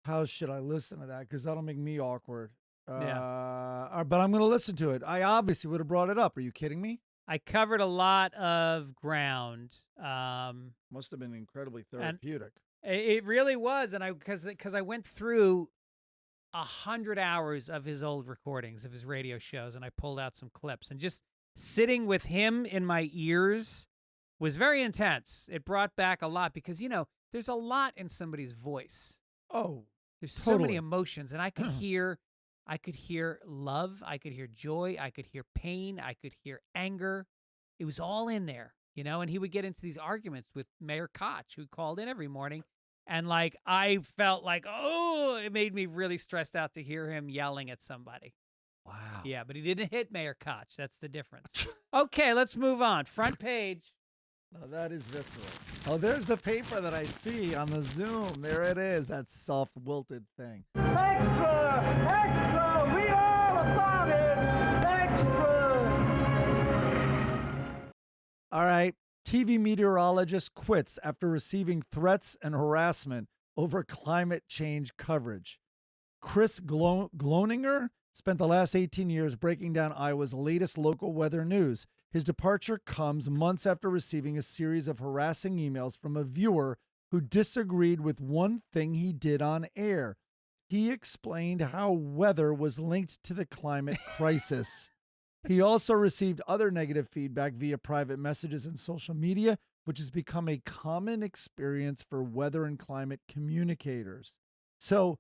How should I listen to that? Because that'll make me awkward. Yeah. But I'm going to listen to it. I obviously would have brought it up. Are you kidding me? I covered a lot of ground. Must have been incredibly therapeutic. It really was, and because I went through 100 hours of his old recordings of his radio shows, and I pulled out some clips. And just sitting with him in my ears was very intense. It brought back a lot because, there's a lot in somebody's voice. Oh, there's so many emotions, and I could hear love, I could hear joy, I could hear pain, I could hear anger. It was all in there, and he would get into these arguments with Mayor Koch, who called in every morning. And I felt like, it made me really stressed out to hear him yelling at somebody. Wow. Yeah, but he didn't hit Mayor Koch. That's the difference. Okay, let's move on. Front page. No, that is visceral. Oh, there's the paper that I see on the Zoom. There it is. That soft, wilted thing. Extra! Extra! Read all about it! Extra! All right. TV meteorologist quits after receiving threats and harassment over climate change coverage. Chris Gloninger spent the last 18 years breaking down Iowa's latest local weather news. His departure comes months after receiving a series of harassing emails from a viewer who disagreed with one thing he did on air. He explained how weather was linked to the climate crisis. He also received other negative feedback via private messages and social media, which has become a common experience for weather and climate communicators. So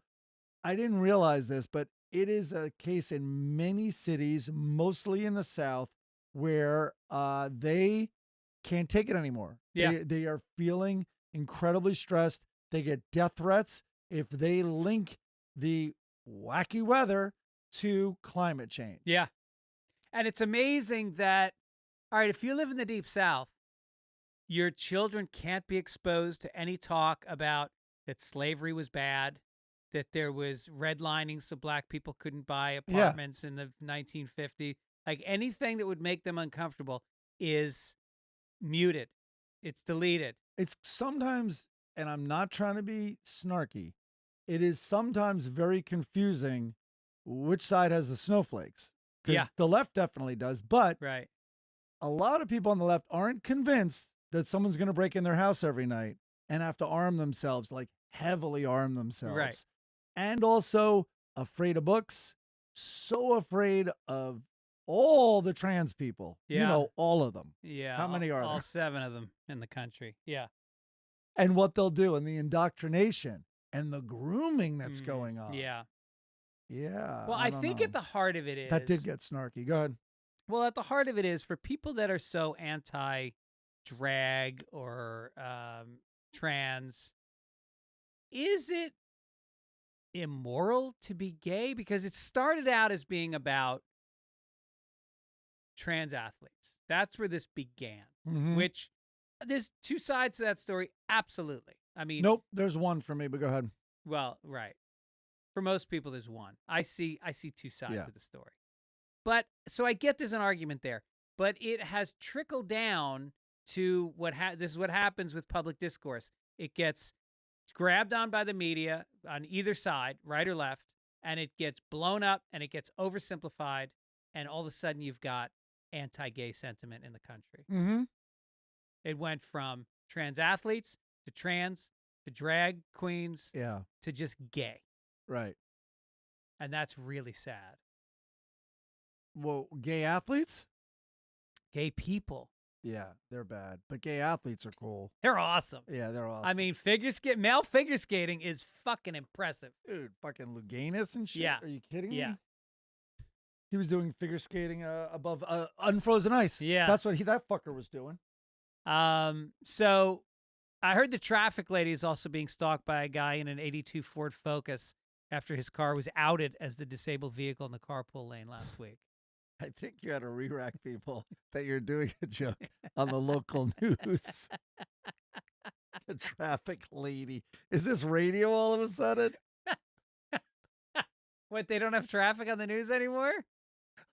I didn't realize this, but it is a case in many cities, mostly in the South, where they can't take it anymore. Yeah. They are feeling incredibly stressed. They get death threats if they link the wacky weather to climate change. Yeah. And it's amazing that, all right, if you live in the Deep South, your children can't be exposed to any talk about that slavery was bad, that there was redlining so black people couldn't buy apartments in the 1950s. Like anything that would make them uncomfortable is muted. It's deleted. It's sometimes, and I'm not trying to be snarky, it is sometimes very confusing which side has the snowflakes. Yeah. The left definitely does, but Right. a lot of people on the left aren't convinced that someone's going to break in their house every night and have to arm themselves, like heavily arm themselves. Right. And also afraid of books, so afraid of all the trans people. Yeah. All of them. Yeah. How many are all there? 7 of them in the country. Yeah. And what they'll do, and the indoctrination and the grooming that's going on. Yeah. Yeah. Well, I think at the heart of it is that did get snarky. Go ahead. Well, at the heart of it is for people that are so anti-drag or trans, is it immoral to be gay? Because it started out as being about trans athletes. That's where this began, which there's 2 sides to that story. Absolutely. I mean, Nope, there's one for me, but go ahead. well, right. For most people, there's one. I see 2 sides Yeah. to the story. But so I get there's an argument there, but it has trickled down to this is what happens with public discourse. It gets grabbed on by the media on either side, right or left, and it gets blown up and it gets oversimplified, and all of a sudden you've got anti-gay sentiment in the country. Mm-hmm. It went from trans athletes to trans to drag queens Yeah. to just gay. Right. And that's really sad. Well, gay athletes? Gay people. Yeah, they're bad. But gay athletes are cool. They're awesome. Yeah, they're awesome. I mean, male figure skating is fucking impressive. dude, fucking Luganis and shit. Yeah. Are you kidding me? Yeah. He was doing figure skating above unfrozen ice. Yeah. That's what that fucker was doing. So I heard the traffic lady is also being stalked by a guy in an 82 Ford Focus after his car was outed as the disabled vehicle in the carpool lane last week. I think you had to re-rack people that you're doing a joke on the local news. The traffic lady. Is this radio all of a sudden? What, they don't have traffic on the news anymore?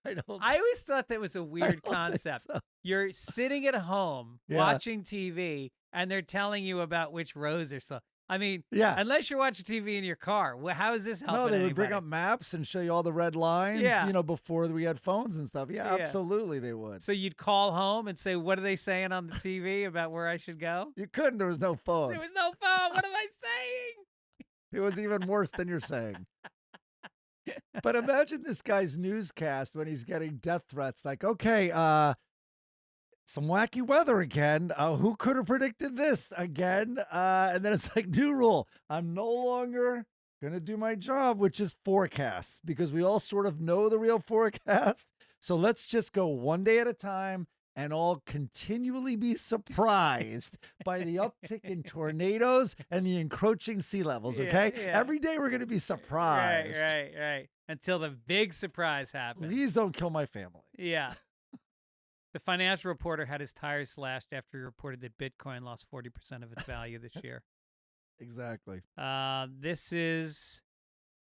I always thought that was a weird don't think concept. so. You're sitting at home Yeah. watching TV and they're telling you about which roads are so. I mean, Yeah. unless you're watching TV in your car, how is this helping No, they would bring anybody? up maps and show you all the red lines, Yeah. before we had phones and stuff. Yeah, Yeah. absolutely they would. So you'd call home and say, what are they saying on the TV about where I should go? You couldn't. There was no phone. There was no phone. What am I saying? It was even worse than you're saying. But imagine this guy's newscast when he's getting death threats like, okay, some wacky weather again. Who could have predicted this again? And then it's like, new rule. I'm no longer going to do my job, which is forecasts, because we all sort of know the real forecast. So let's just go one day at a time and all continually be surprised by the uptick in tornadoes and the encroaching sea levels, okay? Yeah. Every day we're going to be surprised. Right. Until the big surprise happens. Please don't kill my family. Yeah. The financial reporter had his tires slashed after he reported that Bitcoin lost 40% of its value this year. Exactly. This is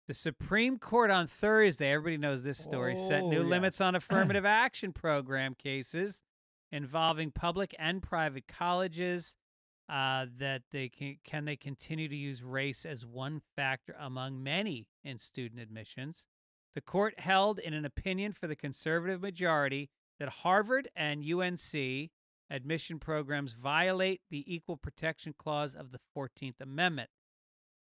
the Supreme Court on Thursday. Everybody knows this story. Set new limits on affirmative action program cases involving public and private colleges. That they can they continue to use race as one factor among many in student admissions. The court held in an opinion for the conservative majority that Harvard and UNC admission programs violate the Equal Protection Clause of the 14th Amendment.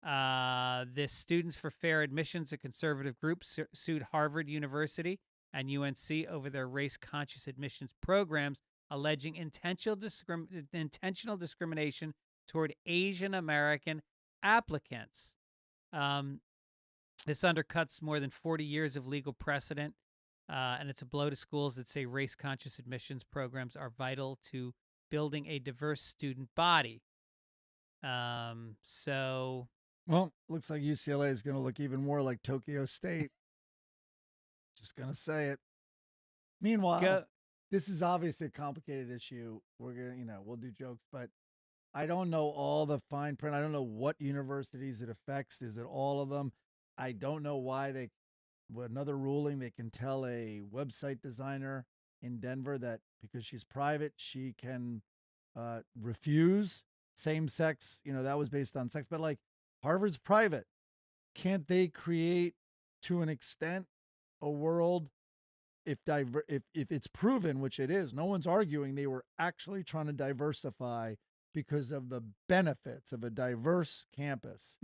The Students for Fair Admissions, a conservative group, sued Harvard University and UNC over their race-conscious admissions programs, alleging intentional discrimination toward Asian American applicants. This undercuts more than 40 years of legal precedent, and it's a blow to schools that say race-conscious admissions programs are vital to building a diverse student body. Well, looks like UCLA is going to look even more like Tokyo State. Just going to say it. Meanwhile, this is obviously a complicated issue. We're going to, we'll do jokes, but I don't know all the fine print. I don't know what universities it affects. Is it all of them? I don't know why another ruling, they can tell a website designer in Denver that because she's private, she can refuse same-sex, that was based on sex, but like Harvard's private. Can't they create, to an extent, a world if it's proven, which it is, no one's arguing they were actually trying to diversify because of the benefits of a diverse campus.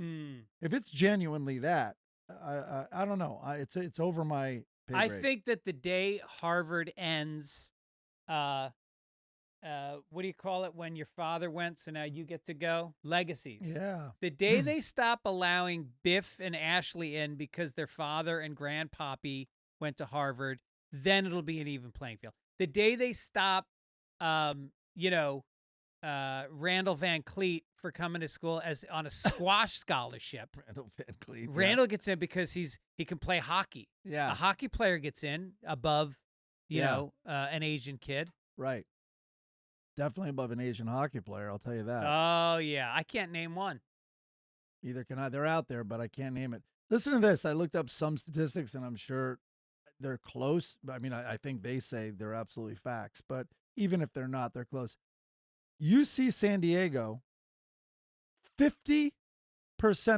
If it's genuinely that, I don't know. It's over my pay grade. I think that the day Harvard ends, what do you call it when your father went, so now you get to go? Legacies. Yeah. The day they stop allowing Biff and Ashley in because their father and grandpappy went to Harvard, then it'll be an even playing field. The day they stop, Randall Van Cleet for coming to school as on a squash scholarship. Randall Van Cleet. Randall gets in because he can play hockey. Yeah. A hockey player gets in above, an Asian kid. Right. Definitely above an Asian hockey player, I'll tell you that. Oh, yeah. I can't name one. Either can I. They're out there, but I can't name it. Listen to this. I looked up some statistics, and I'm sure they're close. I mean, I think they say they're absolutely facts, but even if they're not, they're close. UC San Diego, 50%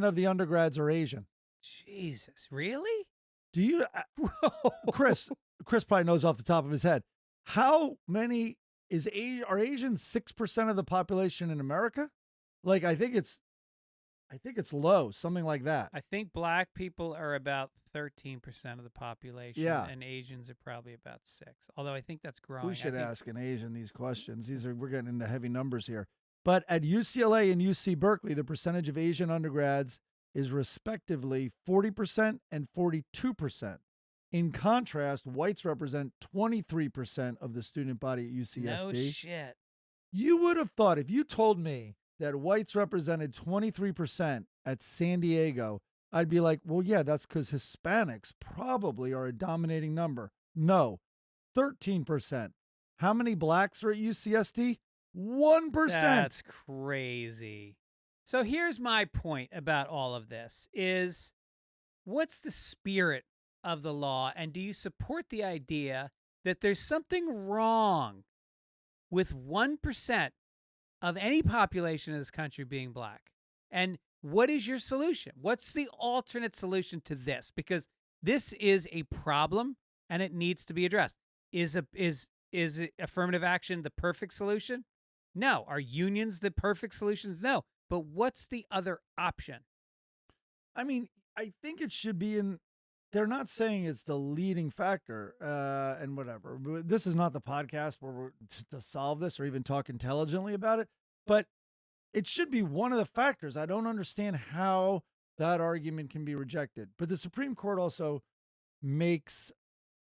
of the undergrads are Asian. Jesus, really? Do you, Chris probably knows off the top of his head. How many are Asians 6% of the population in America? Like, I think it's low, something like that. I think black people are about 13% of the population. Yeah. And Asians are probably about 6%. Although I think that's growing. We should ask an Asian these questions. We're getting into heavy numbers here. But at UCLA and UC Berkeley, the percentage of Asian undergrads is respectively 40% and 42%. In contrast, whites represent 23% of the student body at UCSD. No shit. You would have thought, if you told me that whites represented 23% at San Diego, I'd be like, well, yeah, that's because Hispanics probably are a dominating number. No, 13%. How many blacks are at UCSD? 1%. That's crazy. So here's my point about all of this is, what's the spirit of the law, and do you support the idea that there's something wrong with 1% of any population in this country being black? And what is your solution? What's the alternate solution to this? Because this is a problem and it needs to be addressed. Is affirmative action the perfect solution? No. Are unions the perfect solutions? No. But what's the other option? I mean, I think it should be in they're not saying it's the leading factor and whatever. This is not the podcast where we're to solve this or even talk intelligently about it, but it should be one of the factors. I don't understand how that argument can be rejected. But the Supreme Court also makes,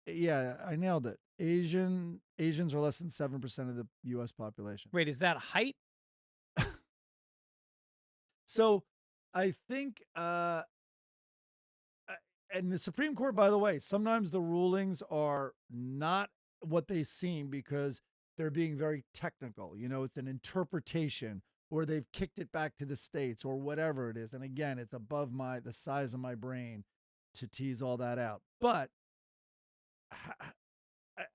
yeah, I nailed it. Asians are less than 7% of the U.S. population. Wait, is that height? So I think, and the Supreme Court, by the way, sometimes the rulings are not what they seem because they're being very technical. You know, it's an interpretation, or they've kicked it back to the states, or whatever it is. And again, it's above the size of my brain to tease all that out. But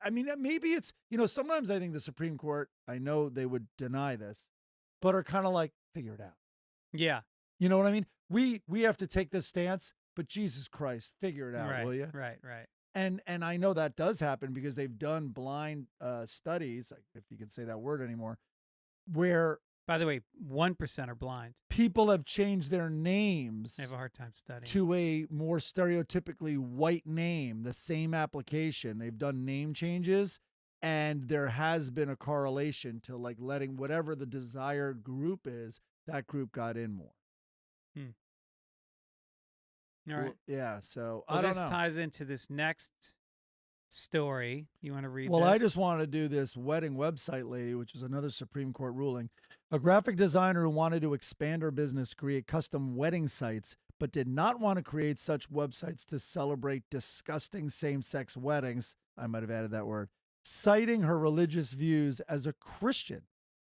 I mean, maybe it's, you know, sometimes I think the Supreme Court, I know they would deny this, but are kind of like, figure it out. Yeah. You know what I mean? We have to take this stance, but Jesus Christ, figure it out, Right, will you? right. And I know that does happen because they've done blind studies, if you can say that word anymore, where, By the way, 1% are blind. people have changed their names I have a hard time studying. to a more stereotypically white name, the same application. They've done name changes, and there has been a correlation to like letting whatever the desired group is, that group got in more. All right. Well, yeah, so Well, I don't this know. ties into this next story. You want to read Well, this? I just wanted to do this wedding website lady, which was another Supreme Court ruling. A graphic designer who wanted to expand her business, create custom wedding sites, but did not want to create such websites to celebrate disgusting same-sex weddings. I might have added that word. Citing her religious views as a Christian.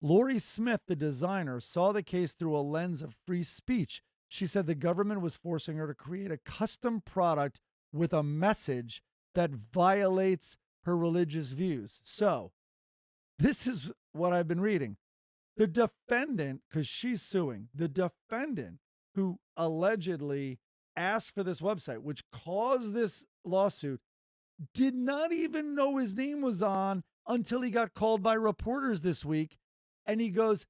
Lori Smith, the designer, saw the case through a lens of free speech. She said the government was forcing her to create a custom product with a message that violates her religious views. So, this is what I've been reading. The defendant, because she's suing, the defendant who allegedly asked for this website, which caused this lawsuit, did not even know his name was on until he got called by reporters this week. And he goes,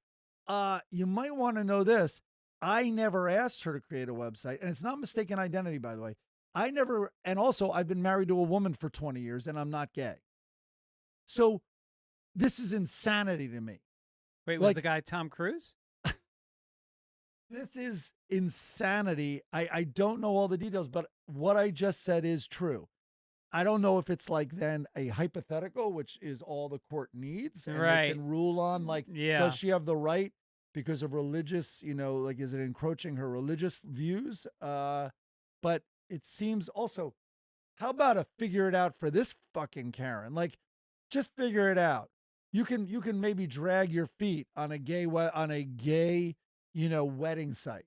you might want to know this. I never asked her to create a website. And it's not mistaken identity, by the way. And also I've been married to a woman for 20 years and I'm not gay. So this is insanity to me. Wait, was the guy Tom Cruise? This is insanity. I don't know all the details, but what I just said is true. I don't know if it's like then a hypothetical, which is all the court needs, and Right. they can rule on like, Yeah. does she have the right because of religious, you know, like is it encroaching her religious views? But it seems also, how about a figure it out for this fucking Karen? Like, just figure it out. You can maybe drag your feet on a gay, you know, wedding site,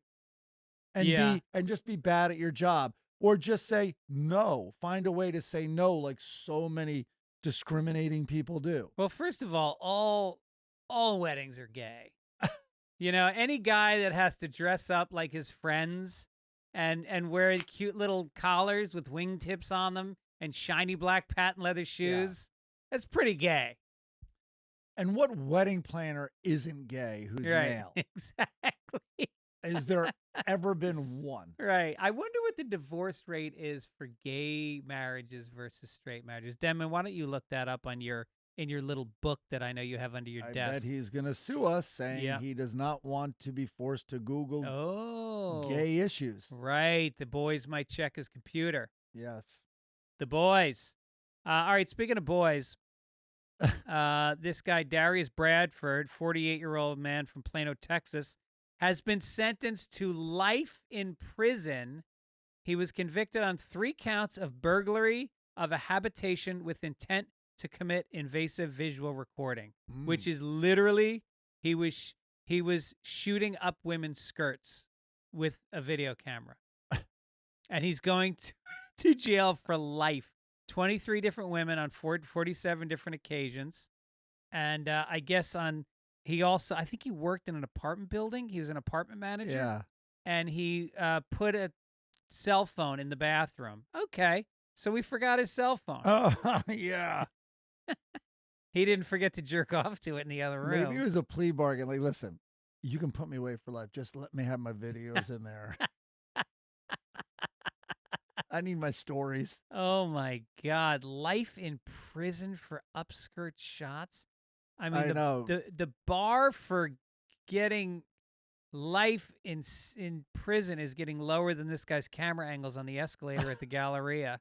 and Yeah. just be bad at your job, or just say no. Find a way to say no, like so many discriminating people do. Well, first of all weddings are gay. You know, any guy that has to dress up like his friends and wear cute little collars with wingtips on them and shiny black patent leather shoes, that's pretty gay. And what wedding planner isn't gay who's Right. male? Exactly. Is there ever been one? Right. I wonder what the divorce rate is for gay marriages versus straight marriages. Denman, why don't you look that up on in your little book that I know you have under your I desk? bet he's going to sue us saying Yeah. he does not want to be forced to Google Oh. gay issues. Right. The boys might check his computer. Yes. The boys. All right. Speaking of boys, this guy, Darius Bradford, 48-year-old man from Plano, Texas, has been sentenced to life in prison. He was convicted on 3 counts of burglary of a habitation with intent to commit invasive visual recording, which is literally he was shooting up women's skirts with a video camera. And he's going to jail for life. 23 different women on 47 different occasions. And I guess I think he worked in an apartment building. He was an apartment manager. Yeah. And he put a cell phone in the bathroom. Okay. So we forgot his cell phone. Oh, yeah. He didn't forget to jerk off to it in the other room. Maybe it was a plea bargain. Like, listen, you can put me away for life. Just let me have my videos in there. I need my stories. Oh my God. Life in prison for upskirt shots. I mean, I know. the bar for getting life in prison is getting lower than this guy's camera angles on the escalator at the Galleria.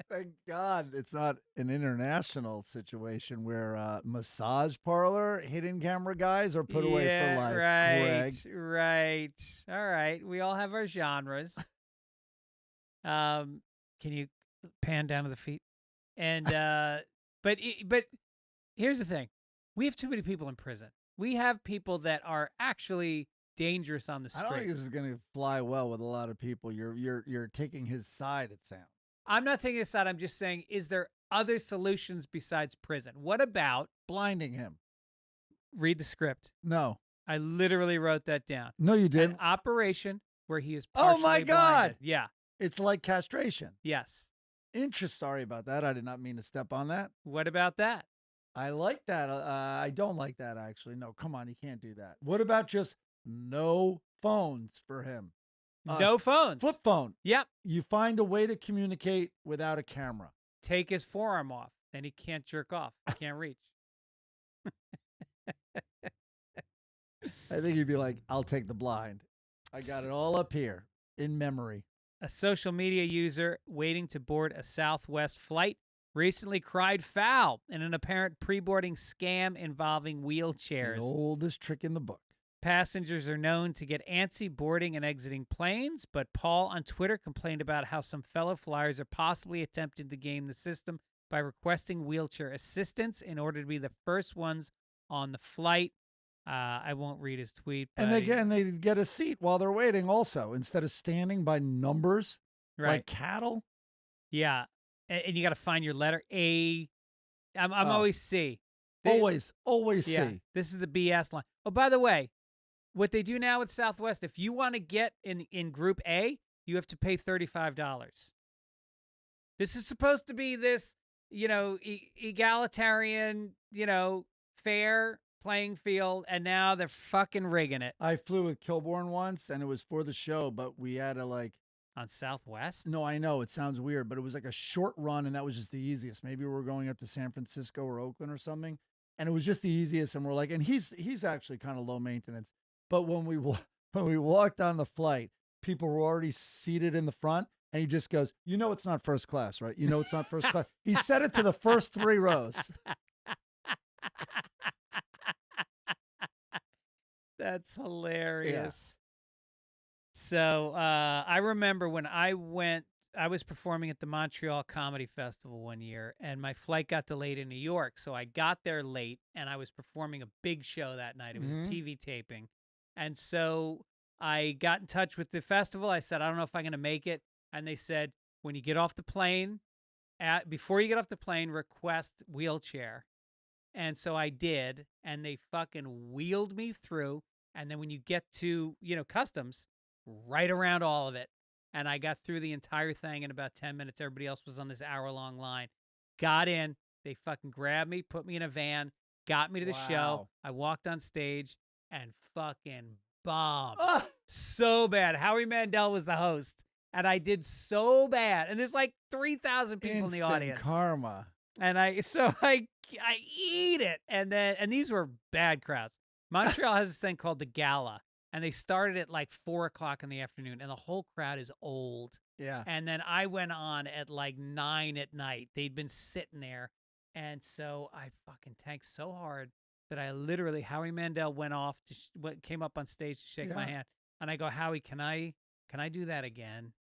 Thank God it's not an international situation where massage parlor hidden camera guys are put away for life. Right, Greg. right. All right. We all have our genres. Can you pan down to the feet? And but here's the thing. We have too many people in prison. We have people that are actually dangerous on the I don't think street. this is going to fly well with a lot of people. You're taking his side, it sounds. I'm not taking a side. I'm just saying, is there other solutions besides prison? What about Blinding him. read the script? No. I literally wrote that down. No, you An didn't. operation where he is Oh partially my God. blinded. Yeah. It's like castration. Yes. Sorry about that. I did not mean to step on that. What about that? I like that. I don't like that, actually. No, come on. You can't do that. What about just no phones for him? No phones. Flip phone. Yep. You find a way to communicate without a camera. Take his forearm off. Then he can't jerk off. He can't reach. I think he'd be like, I'll take the blind. I got it all up here in memory. A social media user waiting to board a Southwest flight recently cried foul in an apparent pre-boarding scam involving wheelchairs. The oldest trick in the book. Passengers are known to get antsy boarding and exiting planes, but Paul on Twitter complained about how some fellow flyers are possibly attempting to game the system by requesting wheelchair assistance in order to be the first ones on the flight. I won't read his tweet. But And again, they get a seat while they're waiting also, instead of standing by numbers right. like cattle. Yeah. And you got to find your letter A. I'm always C. Always yeah, C. This is the BS line. Oh, by the way, what they do now with Southwest, if you want to get in Group A, you have to pay $35. This is supposed to be this, egalitarian, fair playing field, and now they're fucking rigging it. I flew with Kilborn once, and it was for the show, but we had to on Southwest? No, I know it sounds weird, but it was like a short run, and that was just the easiest. Maybe we were going up to San Francisco or Oakland or something, and it was just the easiest. And we're like, and he's actually kind of low maintenance. But when we walked on the flight, people were already seated in the front, and he just goes, it's not first class, right? It's not first class. He said it to the first 3 rows. That's hilarious. Yeah. So I remember when I was performing at the Montreal Comedy Festival one year, and my flight got delayed in New York. So I got there late, and I was performing a big show that night. It was a TV taping. And so I got in touch with the festival. I said, I don't know if I'm going to make it. And they said, when you get off the plane, before you get off the plane, request wheelchair. And so I did, and they fucking wheeled me through. And then when you get to, customs, right around all of it. And I got through the entire thing in about 10 minutes. Everybody else was on this hour-long line. Got in. They fucking grabbed me, put me in a van, got me to the show. I walked on stage and fucking bombed. So bad. Howie Mandel was the host. And I did so bad. And there's like 3,000 people in the audience. Karma. And I eat it. And these were bad crowds. Montreal has this thing called the Gala, and they started at like 4:00 in the afternoon, and the whole crowd is old. Yeah. And then I went on at like 9 at night. They'd been sitting there. And so I fucking tanked so hard that I literally, Howie Mandel went off came up on stage to shake my hand. And I go, Howie, can I do that again?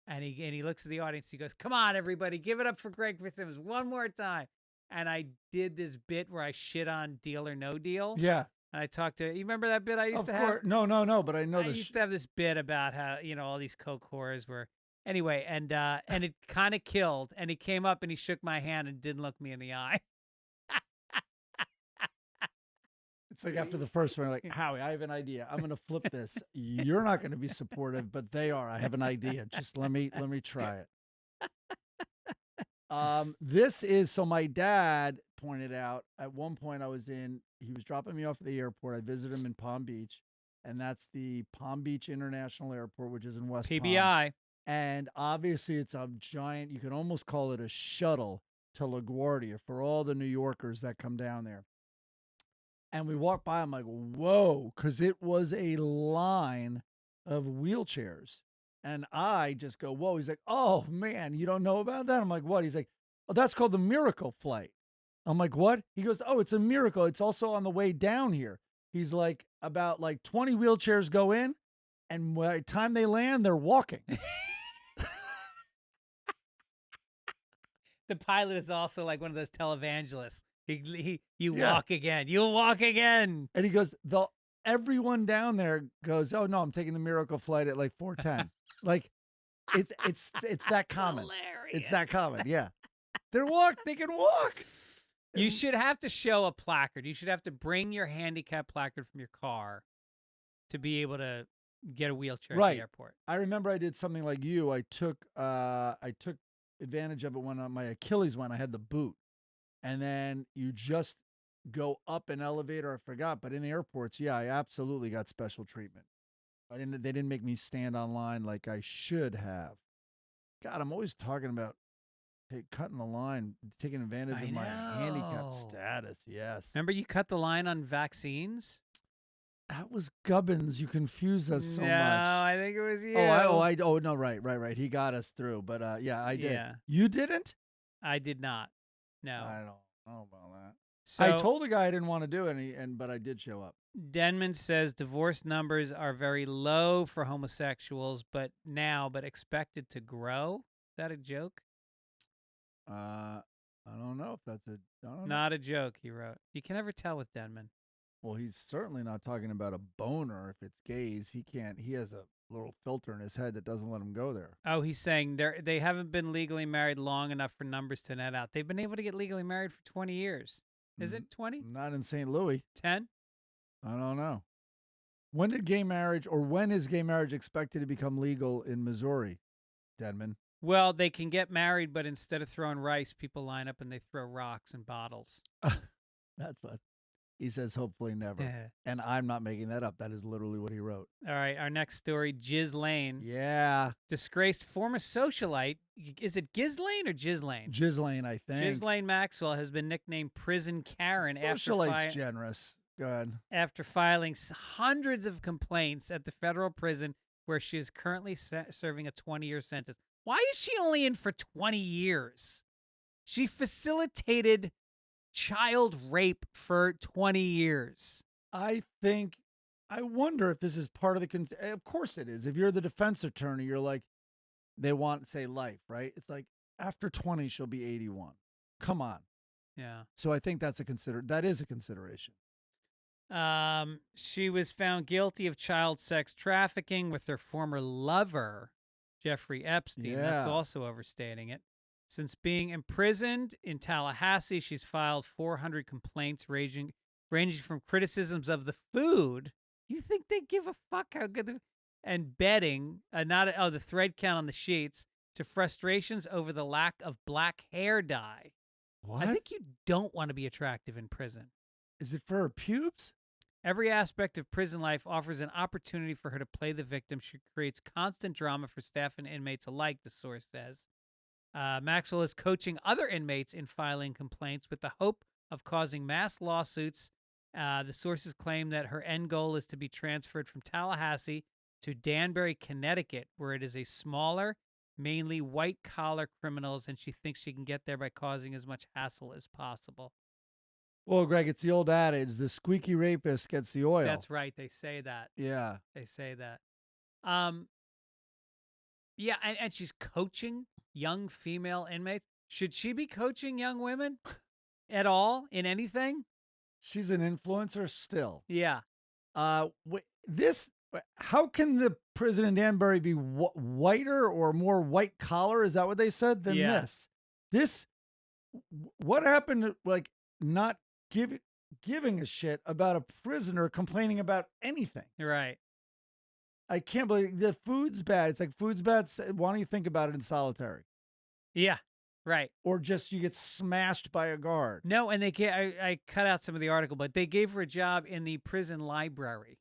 And he looks at the audience. He goes, come on, everybody, give it up for Greg Fitzsimmons one more time. And I did this bit where I shit on Deal or No Deal. Yeah. And I talked to, you remember that bit I used to have? No, but I know I used to have this bit about how, all these coke whores were, anyway, and it kind of killed. And he came up and he shook my hand and didn't look me in the eye. It's like after the first one, like, Howie, I have an idea. I'm going to flip this. You're not going to be supportive, but they are. I have an idea. Just let me try it. This is, so my dad pointed out at one point he was dropping me off at the airport. I visited him in Palm Beach, and that's the Palm Beach International Airport, which is in West Palm. PBI. And obviously it's a giant, you can almost call it a shuttle to LaGuardia for all the New Yorkers that come down there. And we walk by, I'm like, whoa, because it was a line of wheelchairs. And I just go, whoa. He's like, oh, man, you don't know about that? I'm like, what? He's like, oh, that's called the Miracle Flight. I'm like, what? He goes, oh, it's a miracle. It's also on the way down here. He's like, about like 20 wheelchairs go in, and by the time they land, they're walking. The pilot is also like one of those televangelists. You Yeah. walk again. You'll walk again. And he goes, everyone down there goes, oh, no, I'm taking the Miracle Flight at like 4:10. Like, it's that common. Hilarious. It's that common, yeah. They can walk. You should have to show a placard. You should have to bring your handicap placard from your car to be able to get a wheelchair at Right. the airport. I remember I did something like you. I took advantage of it when my Achilles went. I had the boot. And then you just go up an elevator. I forgot, but in the airports, yeah, I absolutely got special treatment. They didn't make me stand online like I should have. God, I'm always talking about cutting the line, taking advantage of my handicap know. status. Yes. Remember you cut the line on vaccines? That was Gibbons. You confuse us so no, much. I think it was you. Oh, no, right. He got us through. But yeah, I did. Yeah. You didn't? I did not. No. I don't know about that. So, I told the guy I didn't want to do it, but I did show up. Denman says divorce numbers are very low for homosexuals, but expected to grow. Is that a joke? I don't know if that's I don't know. Not a joke, he wrote. You can never tell with Denman. Well, he's certainly not talking about a boner. If it's gays, he can't. He has a little filter in his head that doesn't let him go there. Oh, he's saying they haven't been legally married long enough for numbers to net out. They've been able to get legally married for 20 years. Is it 20? Not in St. Louis. 10? I don't know. When is gay marriage expected to become legal in Missouri, Denman? Well, they can get married, but instead of throwing rice, people line up and they throw rocks and bottles. That's what he says. Hopefully never. And I'm not making that up. That is literally what he wrote. All right, our next story, JizzLane. Yeah. Disgraced former socialite. Is it GizzLane or JizzLane? JizzLane, I think. JizzLane Maxwell has been nicknamed Prison Karen Socialite's generous. Go ahead. after filing hundreds of complaints at the federal prison where she is currently serving a 20-year sentence. Why is she only in for 20 years? She facilitated child rape for 20 years. I wonder if this is part of the, of course it is. If you're the defense attorney, you're like, they want, say, life, right? It's like, after 20, she'll be 81. Come on. Yeah. So I think that is a consideration. She was found guilty of child sex trafficking with her former lover, Jeffrey Epstein. That's Yeah. also overstating it. Since being imprisoned in Tallahassee, she's filed 400 complaints ranging from criticisms of the food. You think they give a fuck how good and bedding, the thread count on the sheets, to frustrations over the lack of black hair dye. What? I think you don't want to be attractive in prison. Is it for her pubes? Every aspect of prison life offers an opportunity for her to play the victim. She creates constant drama for staff and inmates alike, the source says. Maxwell is coaching other inmates in filing complaints with the hope of causing mass lawsuits. The sources claim that her end goal is to be transferred from Tallahassee to Danbury, Connecticut, where it is a smaller, mainly white-collar criminals, and she thinks she can get there by causing as much hassle as possible. Well, Greg, it's the old adage, the squeaky rapist gets the oil. That's right. They say that. Yeah. They say that. Yeah, and she's coaching young female inmates. Should she be coaching young women at all in anything? She's an influencer still. Yeah. How can the prison in Danbury be whiter or more white collar? Is that what they said? Than Yeah. this, what happened to, like, not giving a shit about a prisoner complaining about anything? You're right. I can't believe the food's bad. It's like, food's bad. Why don't you think about it in solitary? Yeah. Right. Or just you get smashed by a guard. No, and I cut out some of the article, but they gave her a job in the prison library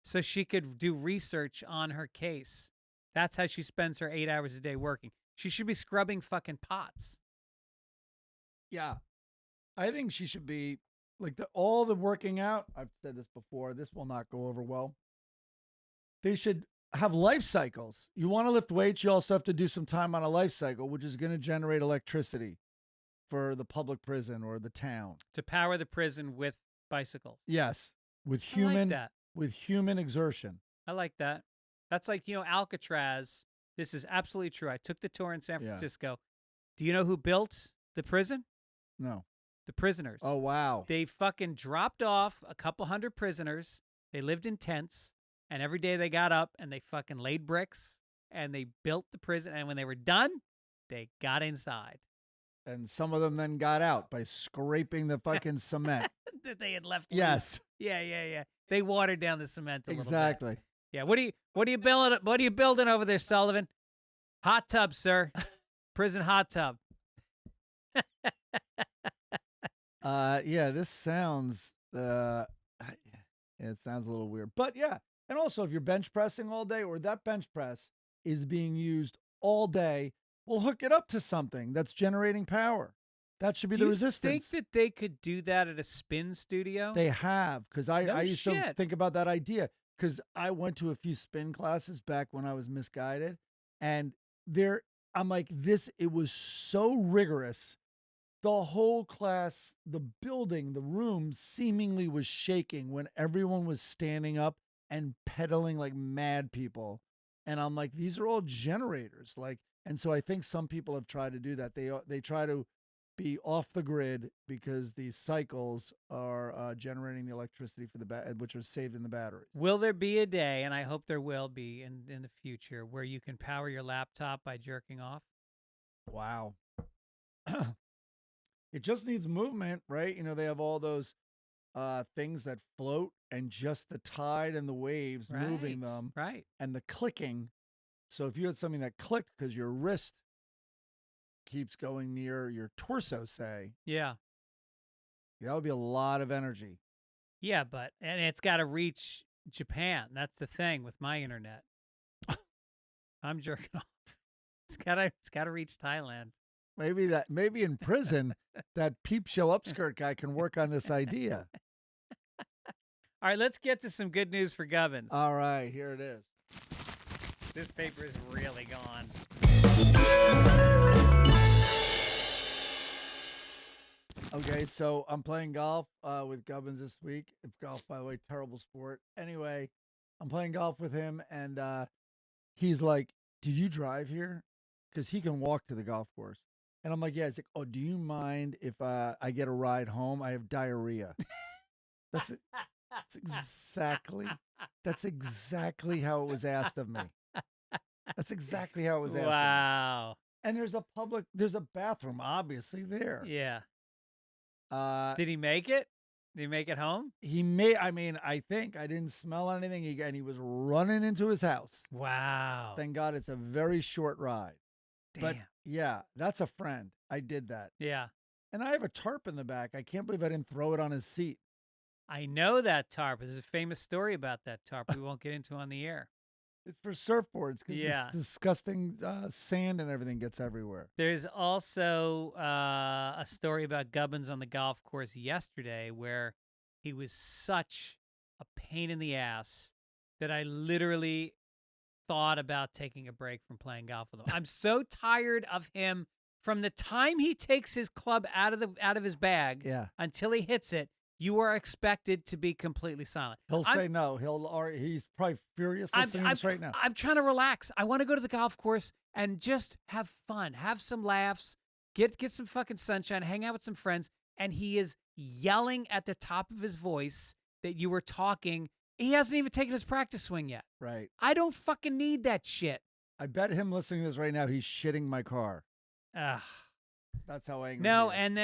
so she could do research on her case. That's how she spends her 8 hours a day working. She should be scrubbing fucking pots. Yeah. I think she should be like all the working out. I've said this before. This will not go over well. They should have life cycles. You want to lift weights, you also have to do some time on a life cycle, which is going to generate electricity for the public prison or the town. To power the prison with bicycles. Yes. With I like human that. with human exertion. I like that. That's like, Alcatraz. This is absolutely true. I took the tour in San Yeah. Francisco. Do you know who built the prison? No. The prisoners. Oh, wow. They fucking dropped off a couple hundred prisoners. They lived in tents. And every day they got up and they fucking laid bricks and they built the prison. And when they were done, they got inside. And some of them then got out by scraping the fucking cement. That they had left. Yes. Loose. Yeah. They watered down the cement a little bit. Exactly. Yeah. What are you building? What are you building over there, Sullivan? Hot tub, sir. Prison hot tub. Yeah, this sounds it sounds a little weird. But yeah. And also if you're bench pressing all day or that bench press is being used all day, well, hook it up to something that's generating power. That should be the resistance. Do you think that they could do that at a spin studio? They have, because I used to shit. think about that idea, because I went to a few spin classes back when I was misguided, and I'm like, it was so rigorous. The whole class, the building, the room seemingly was shaking when everyone was standing up and pedaling like mad people. And I'm like, these are all generators. And so I think some people have tried to do that. They try to be off the grid because these cycles are generating the electricity for which are saved in the batteries. Will there be a day, and I hope there will be in the future, where you can power your laptop by jerking off? Wow. It just needs movement, right? They have all those things that float and just the tide and the waves moving them. Right. And the clicking. So if you had something that clicked because your wrist keeps going near your torso, say. Yeah. That would be a lot of energy. Yeah, and it's got to reach Japan. That's the thing with my internet. I'm jerking off. It's got to reach Thailand. Maybe in prison, that peep show upskirt guy can work on this idea. All right, let's get to some good news for Gibbons. All right, here it is. This paper is really gone. Okay, so I'm playing golf with Gibbons this week. Golf, by the way, terrible sport. Anyway, I'm playing golf with him, and he's like, "Did you drive here?" Because he can walk to the golf course. And I'm like, yeah. He's like, "Oh, do you mind if I get a ride home? I have diarrhea." That's exactly how it was asked of me. That's exactly how it was asked of me. Wow. And there's a bathroom, obviously, there. Yeah. Did he make it? Did he make it home? I think I didn't smell anything. He was running into his house. Wow. Thank God it's a very short ride. Damn. But yeah, that's a friend. I did that. Yeah. And I have a tarp in the back. I can't believe I didn't throw it on his seat. I know that tarp. There's a famous story about that tarp we won't get into on the air. It's for surfboards because Yeah. this disgusting sand and everything gets everywhere. There's also a story about Gibbons on the golf course yesterday where he was such a pain in the ass that I literally thought about taking a break from playing golf with him. I'm so tired of him from the time he takes his club out of his bag until he hits it. You are expected to be completely silent. He'll say no. He's probably furious listening to this right now. I'm trying to relax. I want to go to the golf course and just have fun, have some laughs, get some fucking sunshine, hang out with some friends. And he is yelling at the top of his voice that you were talking. He hasn't even taken his practice swing yet. Right. I don't fucking need that shit. I bet him listening to this right now, he's shitting my car. Ugh. That's how angry No, he is.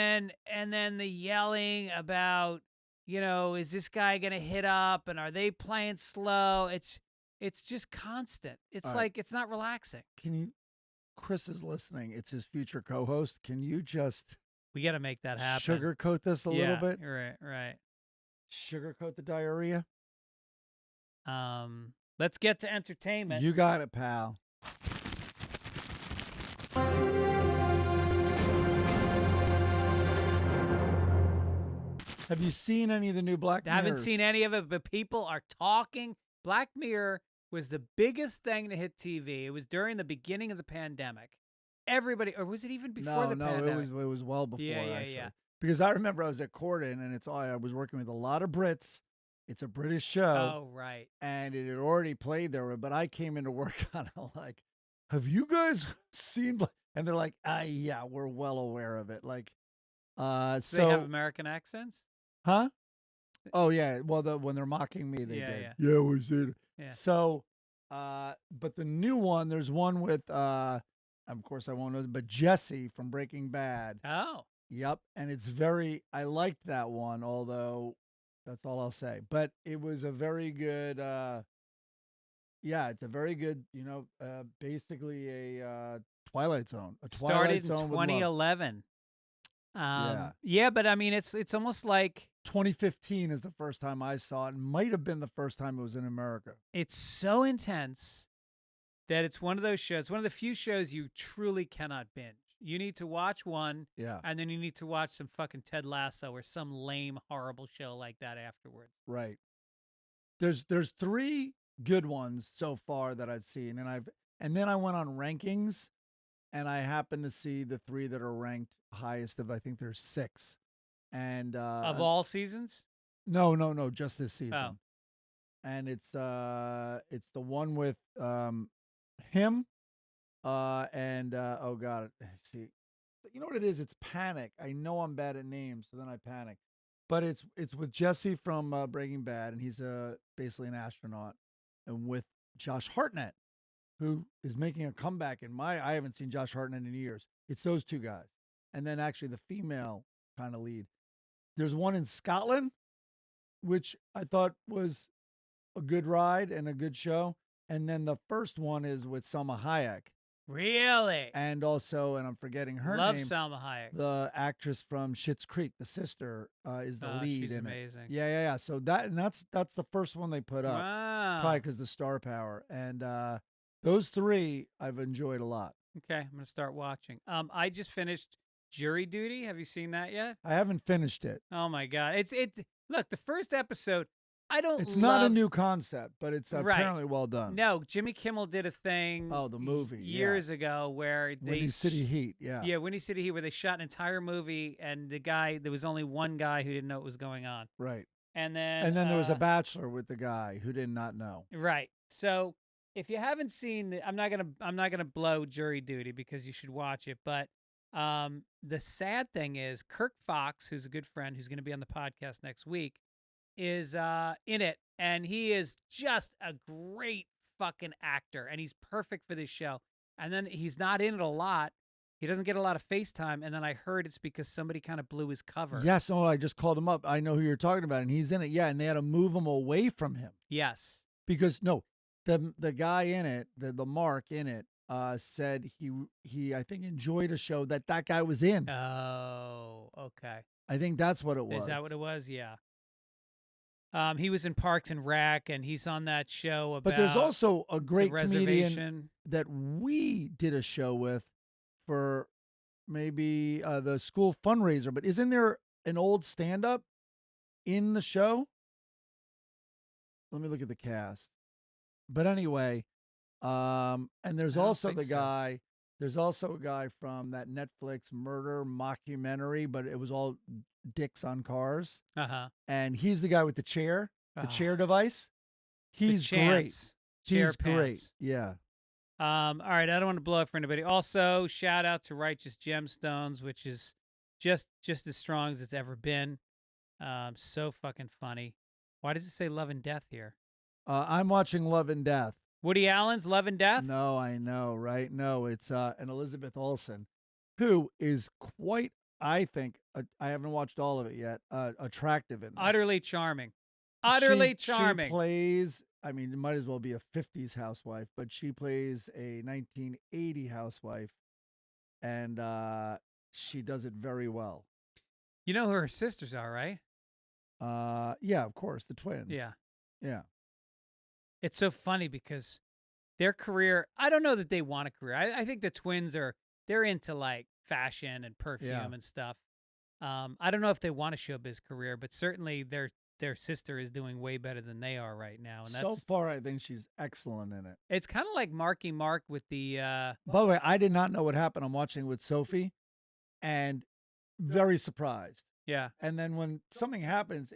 and then the yelling about, is this guy gonna hit up and are they playing slow? It's just constant. It's like it's not relaxing. Chris is listening. It's his future co-host. Can you just We got to make that happen. sugarcoat this a little bit? Right. Sugarcoat the diarrhea? Let's get to entertainment. You got it, pal. Have you seen any of the new Black I haven't Mirrors? seen any of it, but people are talking. Black Mirror was the biggest thing to hit TV. It was during the beginning of the pandemic. Everybody, or was it even before the pandemic? it was well before, Yeah, actually. yeah. Because I remember I was at Corden, and I was working with a lot of Brits. It's a British show. Oh, right. And it had already played there, but I came into work kind of like, have you guys seen? And they're like, yeah, we're well aware of it. Like, Do they have American accents? huh? Oh yeah. Well, when they're mocking me, they Yeah, did. yeah. Yeah, we did. Yeah. So, but the new one, there's one with, of course I won't know, but Jesse from Breaking Bad. Oh. Yep, and I liked that one, although that's all I'll say. But it was a very good, it's a very good, basically a Twilight Zone. A Twilight Started Zone in with love. 2011. Yeah. Yeah, but I mean, it's almost like 2015 is the first time I saw it. It might have been the first time it was in America. it's so intense that it's one of those shows, one of the few shows you truly cannot binge. You need to watch one, Yeah, and then you need to watch some fucking Ted Lasso or some lame, horrible show like that afterwards. right. There's 3 good ones so far that I've seen, and then I went on rankings, and I happened to see the 3 that are ranked highest of, I think there's 6. And Of all seasons? no, just this season. Oh. And it's the one with him and oh god, see, you know what it is? It's panic. I know I'm bad at names, so then I panic. But it's with Jesse from Breaking Bad, and he's basically an astronaut, and with Josh Hartnett, who is making a comeback I haven't seen Josh Hartnett in years. It's those 2 guys. And then actually the female kind of lead. There's one in Scotland, which I thought was a good ride and a good show. And then the first one is with Salma Hayek. Really? And also, and I'm forgetting her Love name. Salma Hayek. The actress from Schitt's Creek, the sister, is the lead She's in amazing. it. Yeah. So that's the first one they put up. Wow. Probably because the star power. And those 3 I've enjoyed a lot. Okay, I'm gonna start watching. I just finished Jury Duty. Have you seen that yet? I haven't finished it. Oh my god, it's look, the first episode. I don't. It's not a love- new concept, but it's Right. apparently well done. No, Jimmy Kimmel did a thing. Oh, the movie, years ago where they Windy City Heat. Yeah. Yeah, Windy City Heat, where they shot an entire movie, and there was only one guy who didn't know what was going on, Right. and then There was a Bachelor with the guy who did not know. right. So if you haven't seen, I'm not gonna blow Jury Duty because you should watch it. But the sad thing is, Kirk Fox, who's a good friend, who's going to be on the podcast next week, is in it, and he is just a great fucking actor, and he's perfect for this show. And then he's not in it a lot. He doesn't get a lot of FaceTime, and then I heard it's because somebody kind of blew his cover. Yes. Oh, I just called him up. I know who you're talking about, and he's in it. Yeah, and they had to move him away from him Yes. because the guy in it, the Mark in it, said he I think enjoyed a show that guy was in. Oh, okay. I think that's what it was. Is that what it was? Yeah. He was in Parks and Rec, and he's on that show about. But there's also a great the comedian reservation. that we did a show with for maybe the school fundraiser. But isn't there an old stand-up in the show? Let me look at the cast. But anyway, and there's I don't also think the so. guy. There's also a guy from that Netflix murder mockumentary, but it was all dicks on cars. Uh-huh. And he's the guy with the chair Ah. device. He's The great. Chance. Chair He's great. Pants. Yeah. All right, I don't want to blow up for anybody. Also, shout out to Righteous Gemstones, which is just as strong as it's ever been. So fucking funny. Why does it say Love and Death here? I'm watching Love and Death. Woody Allen's Love and Death? No, I know, right? No, it's an Elizabeth Olsen, who is quite, I think, I haven't watched all of it yet, attractive in this. Utterly charming. Utterly charming. She plays, I mean, it might as well be a 50s housewife, but she plays a 1980 housewife, and she does it very well. You know who her sisters are, right? Yeah, of course, the twins. Yeah. Yeah. It's so funny because their career, I don't know that they want a career. I think the twins they're into like fashion and perfume and stuff. I don't know if they want a showbiz career, but certainly their sister is doing way better than they are right now. And So far, I think she's excellent in it. it's kind of like Marky Mark with the By the way, I did not know what happened. I'm watching with Sophie, and very surprised. yeah. And then when something happens,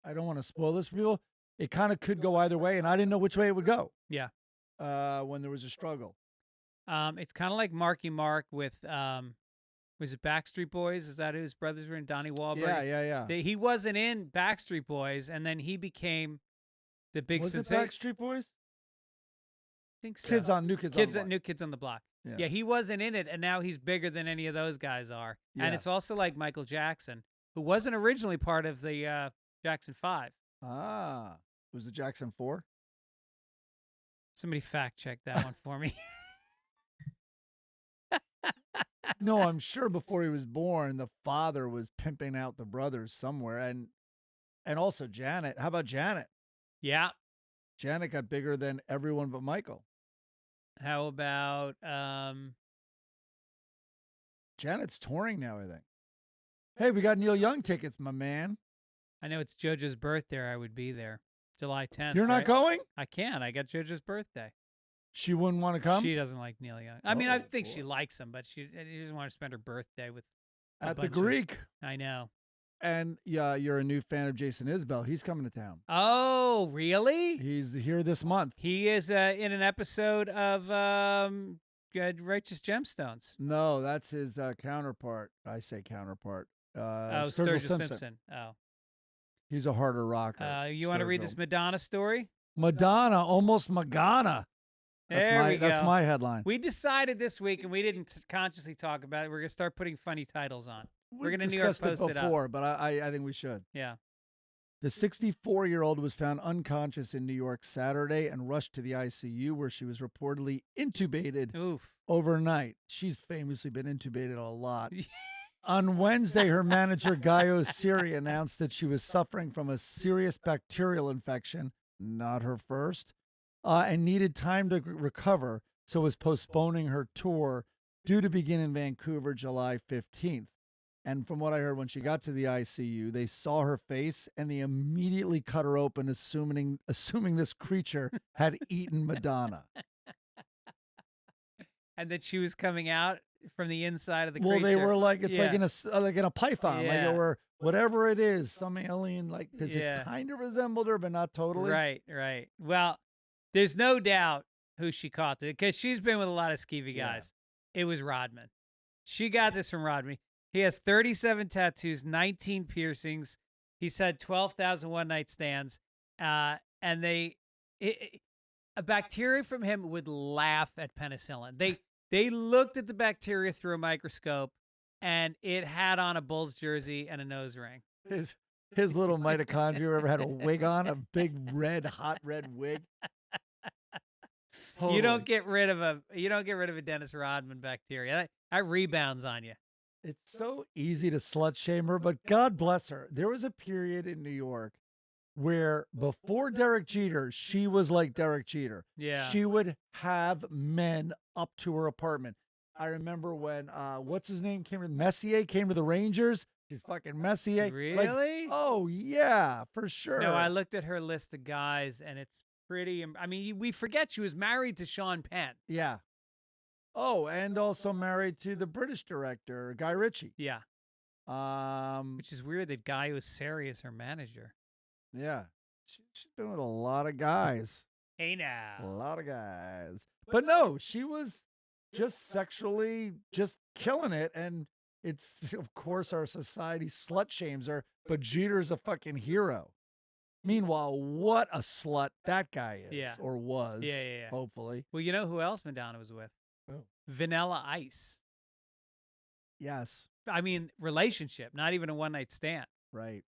I don't want to spoil this for people. It kind of could go either way, and I didn't know which way it would go. Yeah. When there was a struggle. It's kind of like Marky Mark with was it Backstreet Boys? Is that who his brothers were in? Donnie Wahlberg. Yeah. He wasn't in Backstreet Boys, and then he became the big Was it sensation. Backstreet Boys? I think so. New Kids on the Block. New Kids on the Block. Yeah. Yeah, he wasn't in it, and now he's bigger than any of those guys are. Yeah. And it's also like Michael Jackson, who wasn't originally part of the Jackson 5. Was it Jackson 4? Somebody fact check that one for me. No, I'm sure before he was born, the father was pimping out the brothers somewhere, and also Janet. How about Janet? Yeah. Janet got bigger than everyone but Michael. How about Janet's touring now, I think. Hey, we got Neil Young tickets, my man. I know it's JoJo's birthday. I would be there, July 10th. You're not right? going? I can't. I got JoJo's birthday. She wouldn't want to come? She doesn't like Neil Young. I mean, I Oh, think boy. she likes him, but she doesn't want to spend her birthday with a At the bunch of- Greek. I know. And yeah, you're a new fan of Jason Isbell. He's coming to town. Oh, really? He's here this month. He is in an episode of Righteous Gemstones. No, that's his counterpart. I say counterpart. Sturgill Simpson. Oh. He's a harder rocker. You want to read Sturgill. this Madonna story? Madonna, almost Magana. That's my headline. We decided this week, and we didn't consciously talk about it. We're going to start putting funny titles on. We're We've going to New York discussed Post it it up. before, but I think we should. Yeah. The 64-year-old was found unconscious in New York Saturday and rushed to the ICU, where she was reportedly intubated Oof. overnight. She's famously been intubated a lot. On Wednesday, her manager, Gaio Siri, announced that she was suffering from a serious bacterial infection, not her first, and needed time to recover, so was postponing her tour due to begin in Vancouver July 15th. And from what I heard, when she got to the ICU, they saw her face and they immediately cut her open, assuming this creature had eaten Madonna. And that she was coming out from the inside of the Well, creature. they were like, it's Yeah. like in a python, Yeah. or whatever it is, some alien, like, because Yeah. it kind of resembled her, but not totally. Right. Well, there's no doubt who she caught it, because she's been with a lot of skeevy Yeah. guys. It was Rodman. She got this from Rodman. He has 37 tattoos, 19 piercings. He's had 12,000 one-night stands. And a bacteria from him would laugh at penicillin. They looked at the bacteria through a microscope, and it had on a Bulls jersey and a nose ring. His little mitochondria ever had a wig on, a big hot red wig. You don't get rid of a Dennis Rodman bacteria. That rebounds on you. It's so easy to slut shame her, but God bless her. There was a period in New York where before Derek Jeter, she was like Derek Jeter. Yeah. She would have men up to her apartment. I remember when what's his name Messier came to the Rangers. She's fucking Messier. Really? Oh yeah, for sure. No, I looked at her list of guys, and it's pretty. I mean, we forget she was married to Sean Penn. Yeah. Oh, and also married to the British director Guy Ritchie. Yeah. Which is weird that Guy Osseri is her manager. Yeah. She's been with a lot of guys. Hey A now. lot of guys. But no, she was just sexually just killing it. And it's, of course, our society slut shames her, but Jeter's a fucking hero. Meanwhile, what a slut that guy is. Yeah. Or was. Yeah. Hopefully. Well, you know who else Madonna was with? Oh. Vanilla Ice. Yes. I mean, relationship, not even a one-night stand. Right.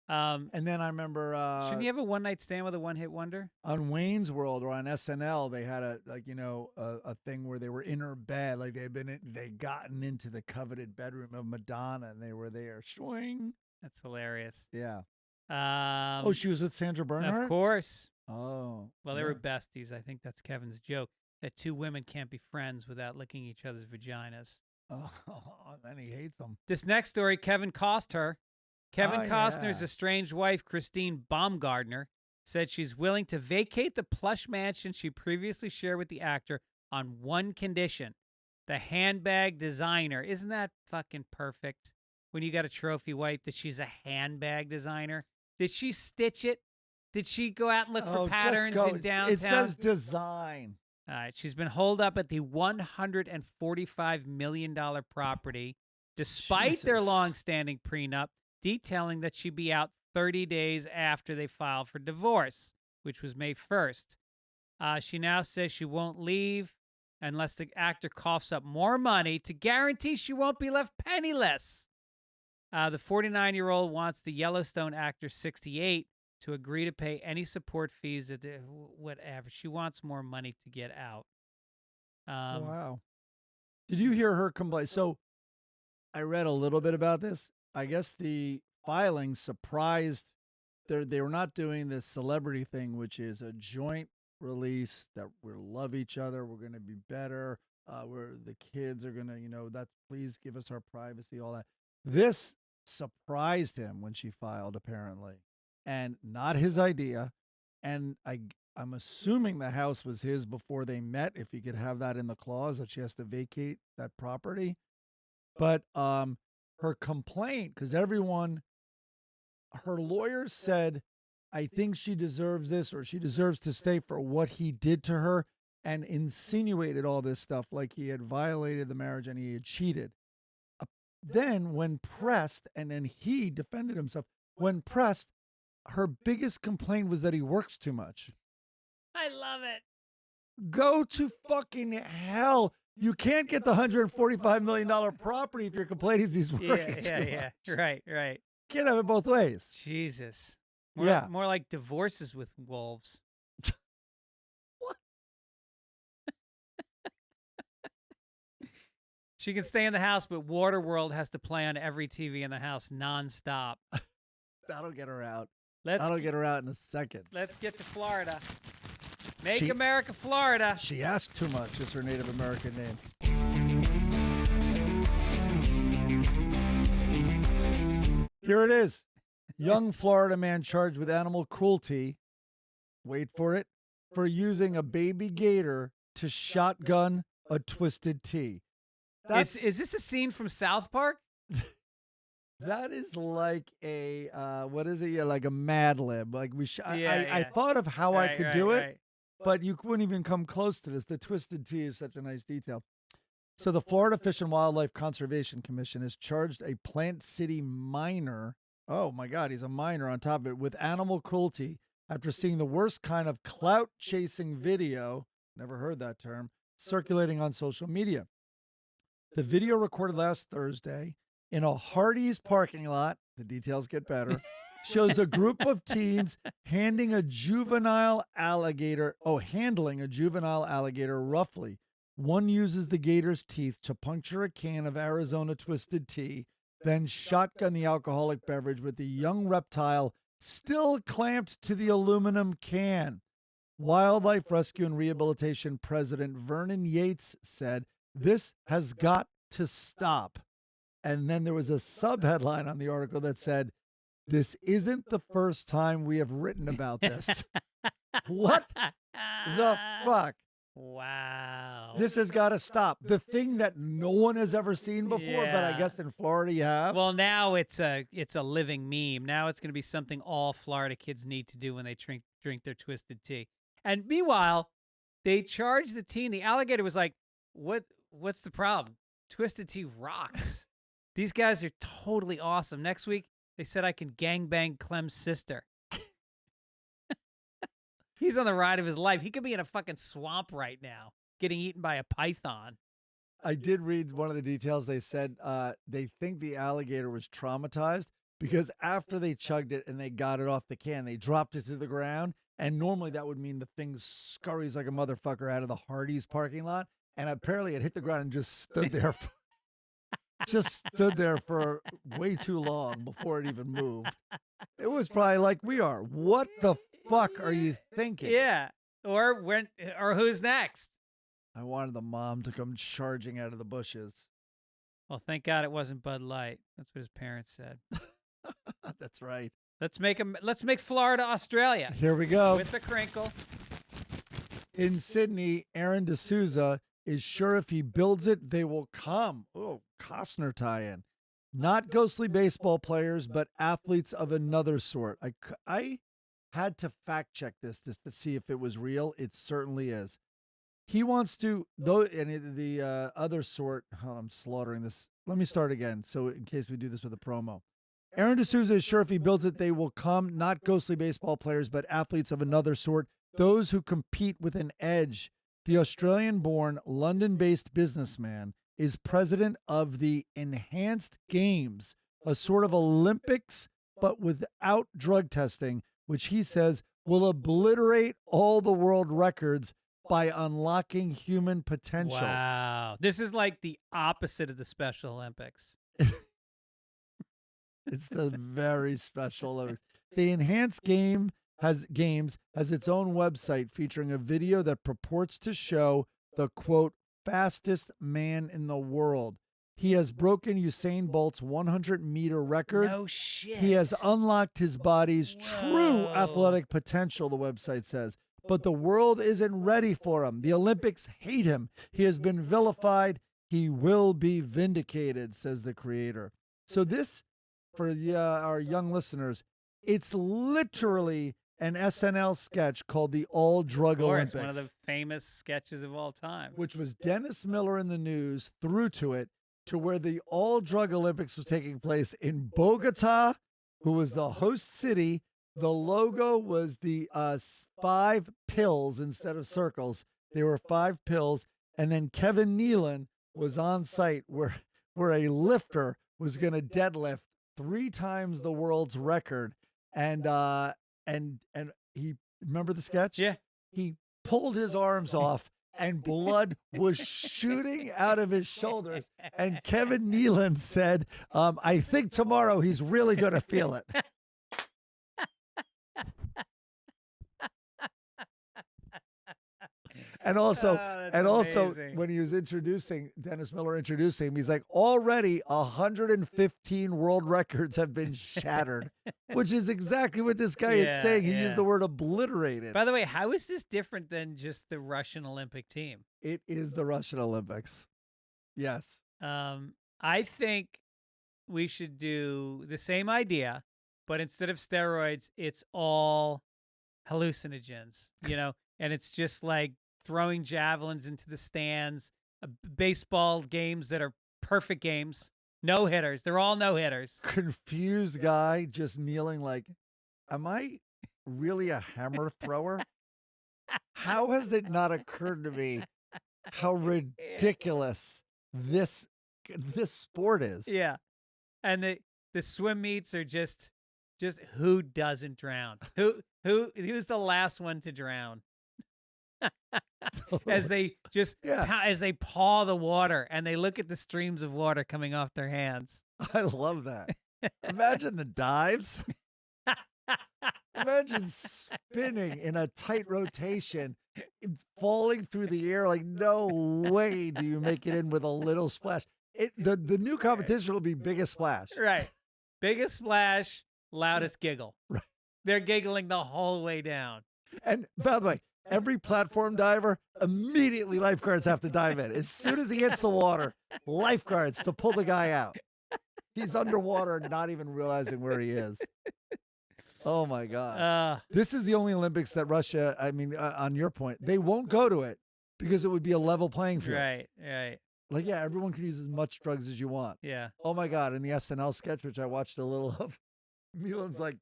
And then I remember shouldn't you have a one-night stand with a one-hit wonder? on Wayne's World or on SNL, they had a thing where they were in her bed, like they gotten into the coveted bedroom of Madonna, and they were there. Swing. That's hilarious. Yeah. Oh, Oh, she was with Sandra Bernhard. of course. Oh. Well, they yeah. were besties. I think that's Kevin's joke, that two women can't be friends without licking each other's vaginas. Oh, then he hates them. This next story, Kevin Costner. Kevin Oh, Costner's yeah. estranged wife, Christine Baumgardner, said she's willing to vacate the plush mansion she previously shared with the actor on one condition: the handbag designer. Isn't that fucking perfect? When you got a trophy wife that she's a handbag designer. Did she stitch it? Did she go out and look for Oh, just patterns go. in downtown? It says design. All right, she's been holed up at the $145 million property, despite their Jesus. long-standing prenup, detailing that she'd be out 30 days after they filed for divorce, which was May 1st. She now says she won't leave unless the actor coughs up more money to guarantee she won't be left penniless. The 49-year-old wants the Yellowstone actor, 68, to agree to pay any support fees, whatever. She wants more money to get out. Wow. Did you hear her complain? So I read a little bit about this. I guess the filing surprised. They were not doing this celebrity thing, which is a joint release that we love each other. We're going to be better. Where the kids are going to, that's please give us our privacy, all that. This surprised him when she filed, apparently, and not his idea. And I'm assuming the house was his before they met, if he could have that in the clause that she has to vacate that property. But her complaint, because her lawyers said, I think she deserves this, or she deserves to stay for what he did to her, and insinuated all this stuff like he had violated the marriage and he had cheated. Then when pressed, and then he defended himself, when pressed, her biggest complaint was that he works too much. I love it. Go to fucking hell. You can't get the $145 million property if your complaint is he's working too much. Right. Can't have it both ways. Jesus. Yeah. More like divorces with wolves. What? She can stay in the house, but Waterworld has to play on every TV in the house nonstop. That'll get her out. Let's That'll get her out in a second. Let's get to Florida. Make She- America Florida. She asked too much is her Native American name. Here it is. Young Florida man charged with animal cruelty, wait for it, for using a baby gator to shotgun a twisted tea. Is this a scene from South Park? That is like a what is it? Yeah, like a Mad Lib. Like I Yeah. thought of how I could do it, Right. but you couldn't even come close to this. The twisted tea is such a nice detail. So the Florida Fish and Wildlife Conservation Commission has charged a Plant City miner. Oh my God, he's a miner on top of it, with animal cruelty after seeing the worst kind of clout chasing video, never heard that term, circulating on social media. The video, recorded last Thursday in a Hardee's parking lot, the details get better, shows a group of teens handling a juvenile alligator roughly. One uses the gator's teeth to puncture a can of Arizona twisted tea, then shotgun the alcoholic beverage with the young reptile still clamped to the aluminum can. Wildlife Rescue and Rehabilitation President Vernon Yates said, "This has got to stop." And then there was a subheadline on the article that said, "This isn't the first time we have written about this." What the fuck? Wow. This has got to stop. The thing that no one has ever seen before, but I Yeah. guess in Florida you have. Well, now it's a living meme. Now it's going to be something all Florida kids need to do when they drink their twisted tea. And meanwhile, they charged the teen. The alligator was like, "What's the problem? Twisted tea rocks. These guys are totally awesome." Next week, they said I can gangbang Clem's sister. He's on the ride of his life. He could be in a fucking swamp right now, getting eaten by a python. I did read one of the details. They said they think the alligator was traumatized because after they chugged it and they got it off the can, they dropped it to the ground. And normally that would mean the thing scurries like a motherfucker out of the Hardee's parking lot. And apparently it hit the ground and just stood there. Just stood there for way too long before it even moved. It was probably like we are. What the fuck are you thinking? Yeah. Or who's next? I wanted the mom to come charging out of the bushes. Well, thank God it wasn't Bud Light. That's what his parents said. That's right. Let's make Florida Australia. Here we go. With the crinkle. In Sydney, Aaron D'Souza is sure if he builds it, they will come. Oh, Costner tie-in. Not ghostly baseball players, but athletes of another sort. I had to fact check this to see if it was real. It certainly is. He wants to, though, and the other sort, I'm slaughtering this. Let me start again, so in case we do this with a promo. Aaron D'Souza is sure if he builds it, they will come. Not ghostly baseball players, but athletes of another sort. Those who compete with an edge. The Australian-born, London-based businessman is president of the Enhanced Games, a sort of Olympics, but without drug testing, which he says will obliterate all the world records by unlocking human potential. Wow. This is like the opposite of the Special Olympics. It's the very Special Olympics. The Enhanced Games has its own website featuring a video that purports to show the, quote, fastest man in the world. He has broken Usain Bolt's 100-meter record. No shit. He has unlocked his body's true Whoa. athletic potential, the website says. But the world isn't ready for him. The Olympics hate him. He has been vilified. He will be vindicated, says the creator. So this, for our young listeners, it's literally an SNL sketch called the All Drug Olympics. One of the famous sketches of all time. Which was Dennis Miller in the news through to it, to where the All Drug Olympics was taking place in Bogota, who was the host city. The logo was the 5 pills instead of circles. There were 5 pills. And then Kevin Nealon was on site where a lifter was going to deadlift 3 times the world's record. And he, remember the sketch? Yeah. He pulled his arms off and blood was shooting out of his shoulders. And Kevin Nealon said, I think tomorrow he's really going to feel it. And also, amazing. when he was Dennis Miller introducing him, he's like, already 115 world records have been shattered, which is exactly what this guy is saying. He used the word obliterated. By the way, how is this different than just the Russian Olympic team? It is the Russian Olympics. Yes. I think we should do the same idea, but instead of steroids, it's all hallucinogens, and it's just like throwing javelins into the stands, baseball games that are perfect games, no hitters. They're all no hitters. Confused guy just kneeling like, am I really a hammer thrower? How has it not occurred to me how ridiculous this sport is? Yeah. And the swim meets are just who doesn't drown? Who's the last one to drown? As they as they paw the water and they look at the streams of water coming off their hands. I love that. Imagine the dives. Imagine spinning in a tight rotation, falling through the air like no way do you make it in with a little splash. The new competition will be biggest splash. Right. Biggest splash, loudest giggle. Right. They're giggling the whole way down. And by the way, every platform diver, immediately lifeguards have to dive in. As soon as he hits the water, lifeguards to pull the guy out. He's underwater, not even realizing where he is. Oh, my God. This is the only Olympics that Russia, on your point, they won't go to it because it would be a level playing field. Right. Like, yeah, everyone can use as much drugs as you want. Yeah. Oh, my God. In the SNL sketch, which I watched a little of, Milan's like,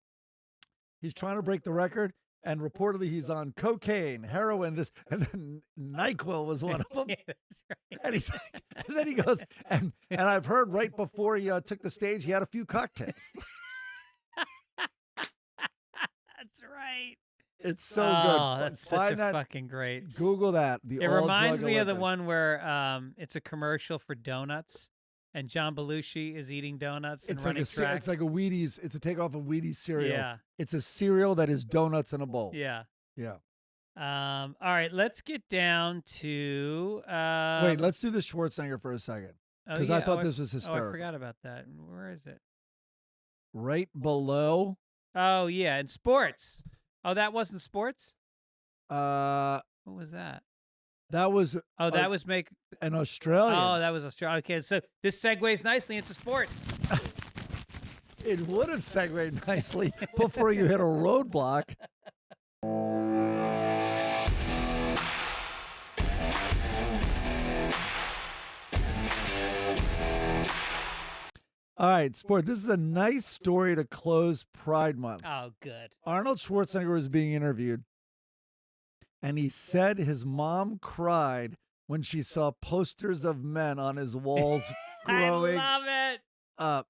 he's trying to break the record. And reportedly he's on cocaine, heroin, and then NyQuil was one of them. Yeah, that's right. And he's like, and then he goes, and I've heard right before he took the stage, he had a few cocktails. That's right. It's so Oh, good. that's such a fucking great. Google that. It reminds me of the one where it's a commercial for donuts, and John Belushi is eating donuts and It's like running track. it's like a Wheaties. It's a takeoff of Wheaties cereal. Yeah. It's a cereal that is donuts in a bowl. Yeah. Yeah. All right, let's get down to Wait, let's do the Schwarzenegger for a second because I thought this was hysterical. Oh, I forgot about that. Where is it? Right below. Oh yeah, in sports. Oh, that wasn't sports? What was that? That was that was an Australian. Oh, that was Australia. Okay, so this segues nicely into sports. It would have segued nicely before you hit a roadblock. All right, sport. This is a nice story to close Pride Month. Oh, good. Arnold Schwarzenegger was being interviewed, and he said his mom cried when she saw posters of men on his walls growing I love it. up.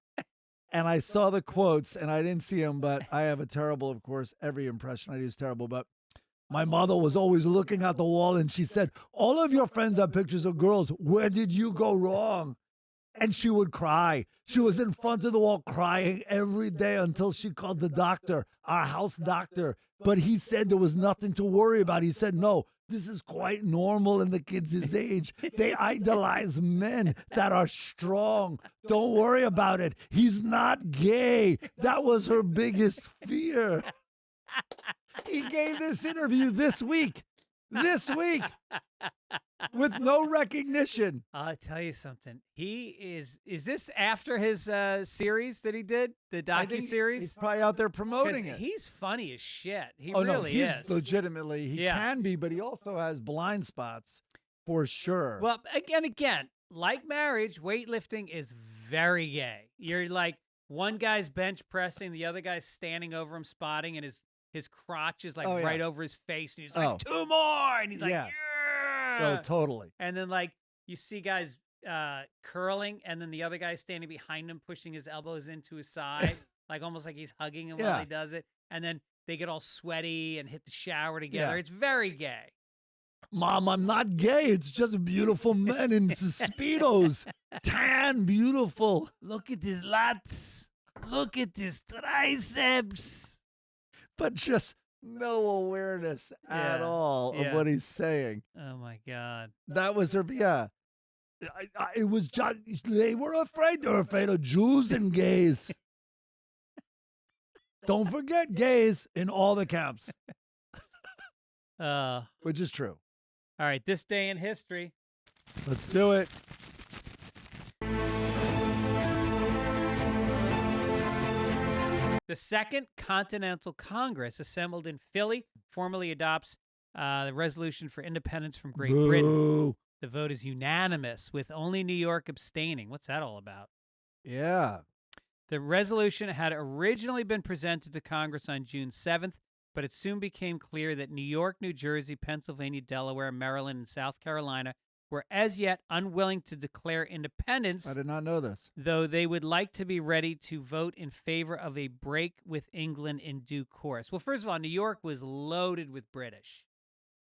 And I saw the quotes, and I didn't see them, but I have a terrible, of course, every impression I do is terrible, but my mother was always looking at the wall, and she said, all of your friends have pictures of girls. Where did you go wrong? And she would cry. She was in front of the wall crying every day until she called the doctor, our house doctor. But he said there was nothing to worry about. He said, no, this is quite normal in the kids his age. They idolize men that are strong. Don't worry about it. He's not gay. That was her biggest fear. He gave this interview this week. With no recognition. I'll tell you something. Is this after his series that he did? The docuseries? He's probably out there promoting it. He's funny as shit. He no, really he's is. Legitimately, he can be, but he also has blind spots for sure. Well, again, like marriage, weightlifting is very gay. You're like, one guy's bench pressing, the other guy's standing over him spotting, and his crotch is like right over his face, and he's like, 2 more, and he's like, yeah. Oh, totally. And then like you see guys curling, and then the other guy standing behind him, pushing his elbows into his side, like almost like he's hugging him while he does it. And then they get all sweaty and hit the shower together. Yeah. It's very gay. Mom, I'm not gay. It's just beautiful men in Speedos. Tan, beautiful. Look at his lats. Look at his triceps. But just no awareness at all of what he's saying. Oh, my God. That was her, it was just, they were afraid. They were afraid of Jews and gays. Don't forget gays in all the camps. Which is true. All right, this day in history. Let's do it. The Second Continental Congress, assembled in Philly, formally adopts the resolution for independence from Great Britain. The vote is unanimous, with only New York abstaining. What's that all about? Yeah. The resolution had originally been presented to Congress on June 7th, but it soon became clear that New York, New Jersey, Pennsylvania, Delaware, Maryland, and South Carolina were as yet unwilling to declare independence. I did not know this. Though they would like to be ready to vote in favor of a break with England in due course. Well, first of all, New York was loaded with British.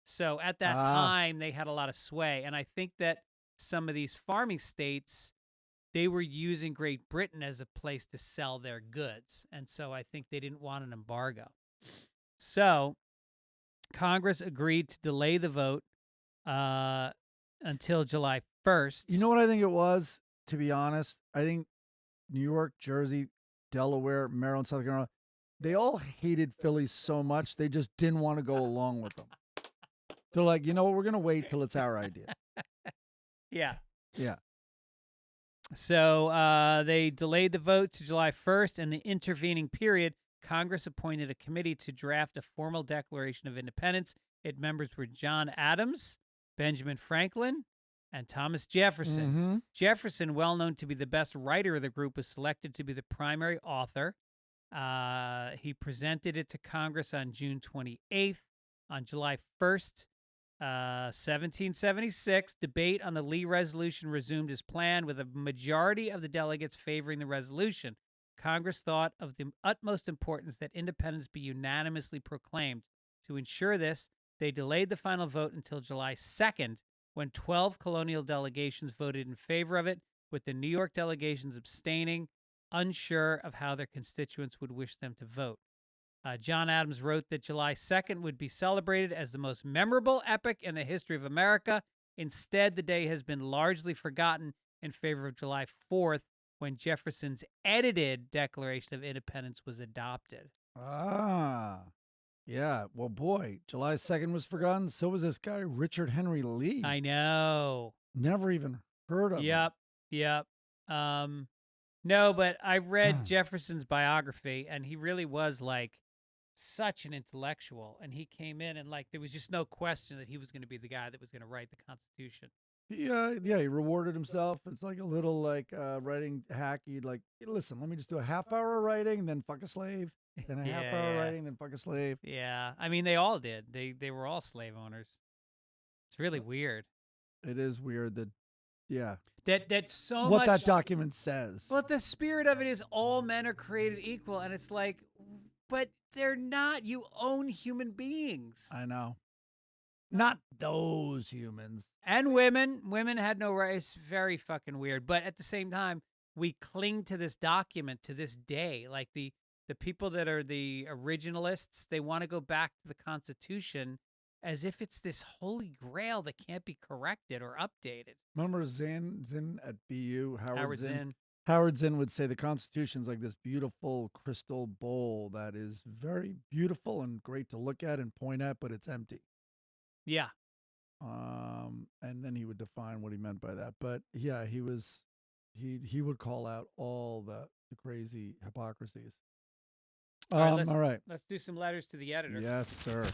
So at that time, they had a lot of sway. And I think that some of these farming states, they were using Great Britain as a place to sell their goods. And so I think they didn't want an embargo. So Congress agreed to delay the vote until July 1st. You know what I think it was, to be honest? I think New York, Jersey, Delaware, Maryland, South Carolina, they all hated Philly so much, they just didn't want to go along with them. They're like, you know what, we're going to wait till it's our idea. Yeah. Yeah. So they delayed the vote to July 1st. In the intervening period, Congress appointed a committee to draft a formal Declaration of Independence. Its members were John Adams, Benjamin Franklin, and Thomas Jefferson. Mm-hmm. Jefferson, well known to be the best writer of the group, was selected to be the primary author. He presented it to Congress on June 28th. On July 1st, 1776, debate on the Lee resolution resumed as planned, with a majority of the delegates favoring the resolution. Congress thought of the utmost importance that independence be unanimously proclaimed. To ensure this, they delayed the final vote until July 2nd, when 12 colonial delegations voted in favor of it, with the New York delegations abstaining, unsure of how their constituents would wish them to vote. John Adams wrote that July 2nd would be celebrated as the most memorable epic in the history of America. Instead, the day has been largely forgotten in favor of July 4th, when Jefferson's edited Declaration of Independence was adopted. Ah, yeah. Well, boy, July 2nd was forgotten. So was this guy, Richard Henry Lee. I know. Never even heard of him. Yep. No, but I read Jefferson's biography, and he really was like such an intellectual. And he came in, and like there was just no question that he was going to be the guy that was going to write the Constitution. Yeah, he rewarded himself. It's like a little like writing hack. He'd like, listen, let me just do a half hour of writing, then fuck a slave. Then a half hour writing, then fuck a slave. Yeah, I mean they all did. They were all slave owners. It's really weird. It is weird that, yeah. That so what much. That document says. Well, the spirit of it is all men are created equal, and it's like, but they're not. You own human beings. I know. Not those humans. And women. Women had no rights. Very fucking weird. But at the same time, we cling to this document to this day. Like the people that are the originalists, they want to go back to the Constitution as if it's this holy grail that can't be corrected or updated. Remember Zinn at BU? Howard Zinn. Howard Zinn would say the Constitution's like this beautiful crystal bowl that is very beautiful and great to look at and point at, but it's empty. Yeah. And then he would define what he meant by that. But yeah, he would call out all the crazy hypocrisies. All right. Let's do some letters to the editor. Yes, sir.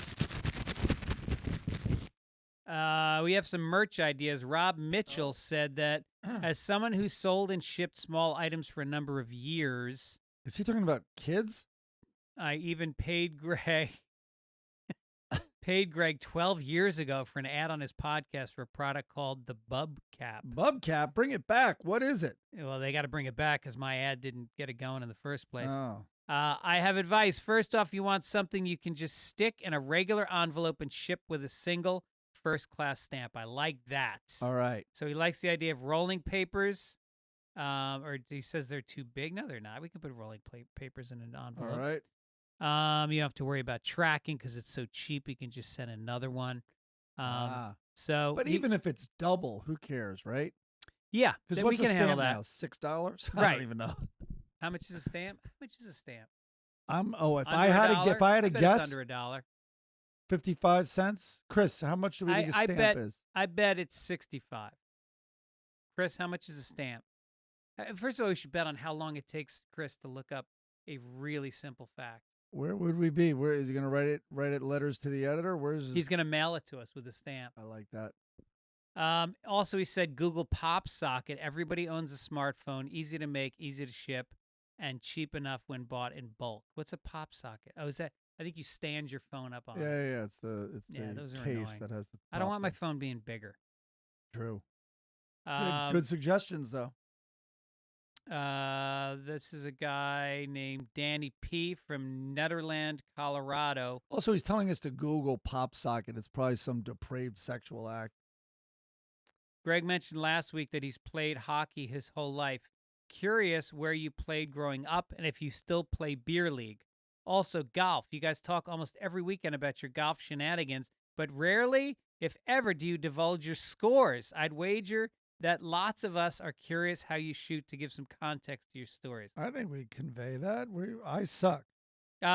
We have some merch ideas. Rob Mitchell said that as someone who sold and shipped small items for a number of years. Is he talking about kids? I even paid Greg 12 years ago for an ad on his podcast for a product called the Bub Cap. Bub Cap? Bring it back. What is it? Well, they got to bring it back because my ad didn't get it going in the first place. Oh. I have advice. First off, you want something you can just stick in a regular envelope and ship with a single first-class stamp. I like that. All right. So he likes the idea of rolling papers, or he says they're too big. No, they're not. We can put rolling papers in an envelope. All right. You don't have to worry about tracking because it's so cheap. You can just send another one. But even if it's double, who cares, right? Yeah, because we what's can a handle stamp that. now? $6? Right. I don't even know. How much is a stamp? How much is a stamp? If I had to guess, it's under $1. 55 cents. Chris, how much do we think a stamp is? I bet it's 65. Chris, how much is a stamp? First of all, we should bet on how long it takes Chris to look up a really simple fact. Where would we be? Where is he going to write it letters to the editor? He's going to mail it to us with a stamp. I like that. Also, he said Google Pop Socket. Everybody owns a smartphone, easy to make, easy to ship, and cheap enough when bought in bulk. What's a Pop Socket? Oh, is that? I think you stand your phone up on. Yeah. It's the those are case annoying. that has the. I don't want my phone being bigger. True. Good suggestions though. This is a guy named Danny P. from Nederland, Colorado. Also, he's telling us to Google Pop Socket. It's probably some depraved sexual act. Greg mentioned last week that he's played hockey his whole life. Curious where you played growing up and if you still play beer league. Also, golf. You guys talk almost every weekend about your golf shenanigans, but rarely, if ever, do you divulge your scores. I'd wager that lots of us are curious how you shoot to give some context to your stories. I think we convey that. I suck.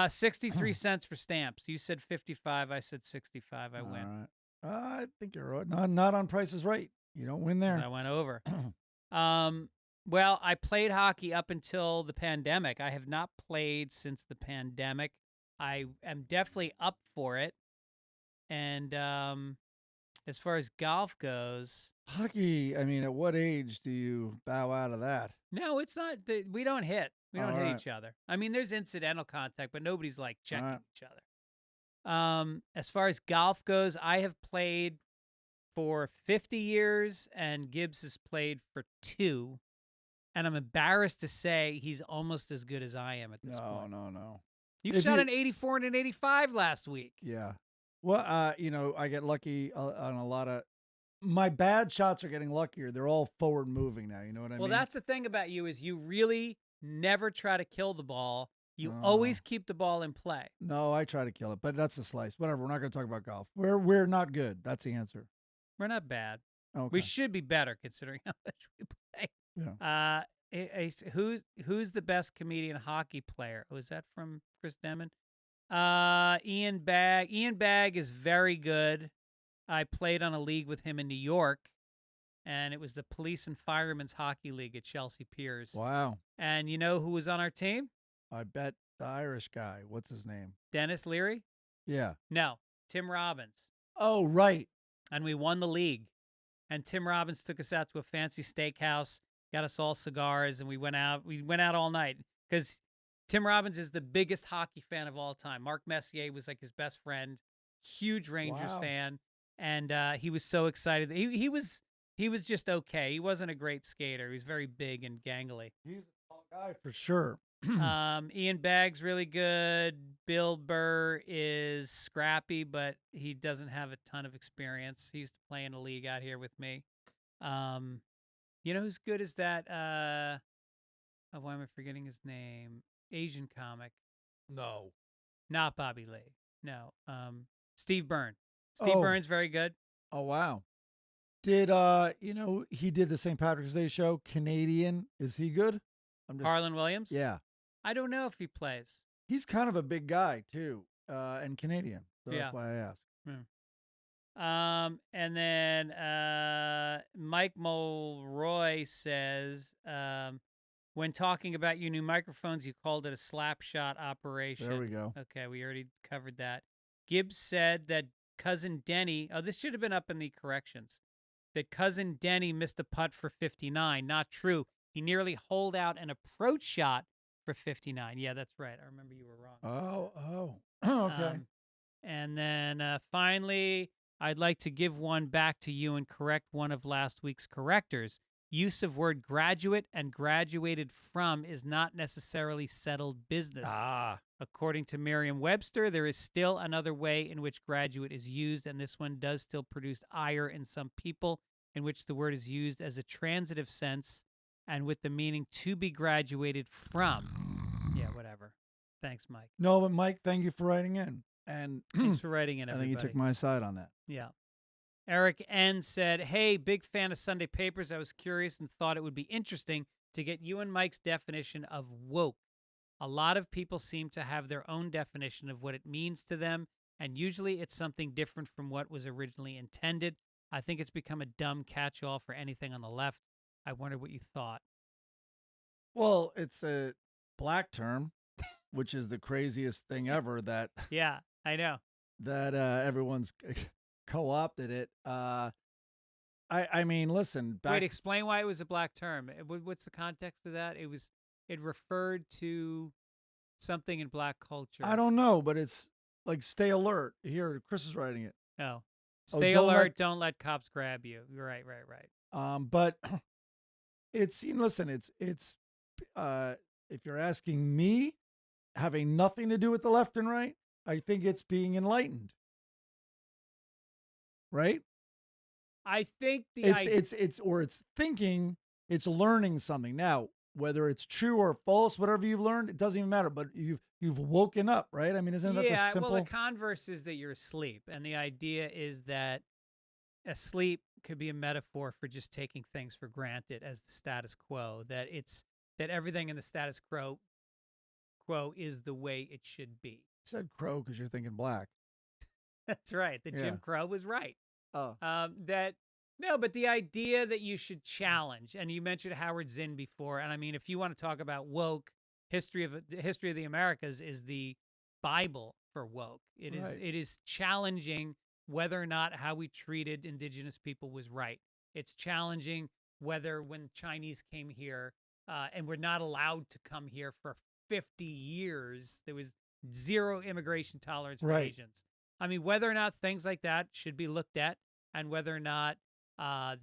63 cents for stamps. You said 55. I said 65. I win. All right. I think you're right. Not on Price is Right. You don't win there. I went over. Well, I played hockey up until the pandemic. I have not played since the pandemic. I am definitely up for it. And as far as golf goes, hockey, I mean, at what age do you bow out of that? No, it's not. We don't hit. We don't hit right. each other. I mean, there's incidental contact, but nobody's like checking each other. As far as golf goes, I have played for 50 years, and Gibbs has played for 2. And I'm embarrassed to say he's almost as good as I am at this point. No. You shot an 84 and an 85 last week. Yeah. Well, I get lucky on a lot of my bad shots are getting luckier. They're all forward moving now. You know what I mean? Well, that's the thing about you is you really never try to kill the ball. You Oh. always keep the ball in play. No, I try to kill it, but that's a slice. Whatever. We're not going to talk about golf. We're not good. That's the answer. We're not bad. Okay. We should be better considering how much we play. Yeah. Who's the best comedian hockey player? Was that from Chris Demon? Ian Bagg. Ian Bagg is very good. I played on a league with him in New York, and it was the Police and Firemen's Hockey League at Chelsea Piers. Wow. And you know who was on our team? I bet the Irish guy. What's his name? Dennis Leary? Yeah. No, Tim Robbins. Oh, right. And we won the league. And Tim Robbins took us out to a fancy steakhouse, got us all cigars, and we went out. We went out all night because Tim Robbins is the biggest hockey fan of all time. Mark Messier was like his best friend, huge Rangers fan, and he was so excited. He was just okay. He wasn't a great skater. He was very big and gangly. He's a tall guy for sure. Ian Bagg's really good. Bill Burr is scrappy, but he doesn't have a ton of experience. He used to play in a league out here with me. You know who's good is that? Why am I forgetting his name? Asian comic. No. Not Bobby Lee. No. Steve Byrne. Steve Byrne's very good. Oh, wow. Did he did the St. Patrick's Day show? Canadian. Is he good? Harlan Williams? Yeah. I don't know if he plays. He's kind of a big guy too, and Canadian. So Yeah. that's why I asked. And then Mike Mulroy says, when talking about your new microphones, you called it a slap shot operation. There we go. Okay, we already covered that. Gibbs said that Cousin Denny, this should have been up in the corrections, that Cousin Denny missed a putt for 59. Not true. He nearly holed out an approach shot for 59. Yeah, that's right. I remember you were wrong. Oh, okay. And then finally, I'd like to give one back to you and correct one of last week's correctors. Use of word graduate and graduated from is not necessarily settled business. According to Merriam-Webster, there is still another way in which graduate is used, and this one does still produce ire in some people, in which the word is used as a transitive sense and with the meaning to be graduated from. Yeah, whatever. Thanks, Mike. No, but Mike, thank you for writing in. And thanks for writing in, I everybody. think you took my side on that. Yeah. Eric N. said, hey, big fan of Sunday Papers. I was curious and thought it would be interesting to get you and Mike's definition of woke. A lot of people seem to have their own definition of what it means to them, and usually it's something different from what was originally intended. I think it's become a dumb catch-all for anything on the left. I wonder what you thought. Well, it's a black term, which is the craziest thing ever that Yeah, I know. that everyone's co-opted it. I mean, listen. Wait, explain why it was a black term. What's the context of that? It referred to something in black culture. I don't know, but it's like stay alert. Here, Chris is writing it. Oh. Stay don't alert. let- Don't let cops grab you. Right. But it's listen. It's if you're asking me, having nothing to do with the left and right, I think it's being enlightened. Right? I think it's thinking, it's learning something. Now, whether it's true or false, whatever you've learned, it doesn't even matter. But you've woken up, right? I mean, isn't that the simple? well, the converse is that you're asleep, and the idea is that asleep could be a metaphor for just taking things for granted as the status quo. That everything in the status quo is the way it should be. You said crow because you're thinking black. That's right. That Jim Crow was right. Oh. But the idea that you should challenge, and you mentioned Howard Zinn before, and I mean, if you want to talk about woke, the history of the Americas is the Bible for woke. It is challenging whether or not how we treated indigenous people was right. It's challenging whether when Chinese came here and were not allowed to come here for 50 years, there was zero immigration tolerance for Asians. I mean, whether or not things like that should be looked at, and whether or not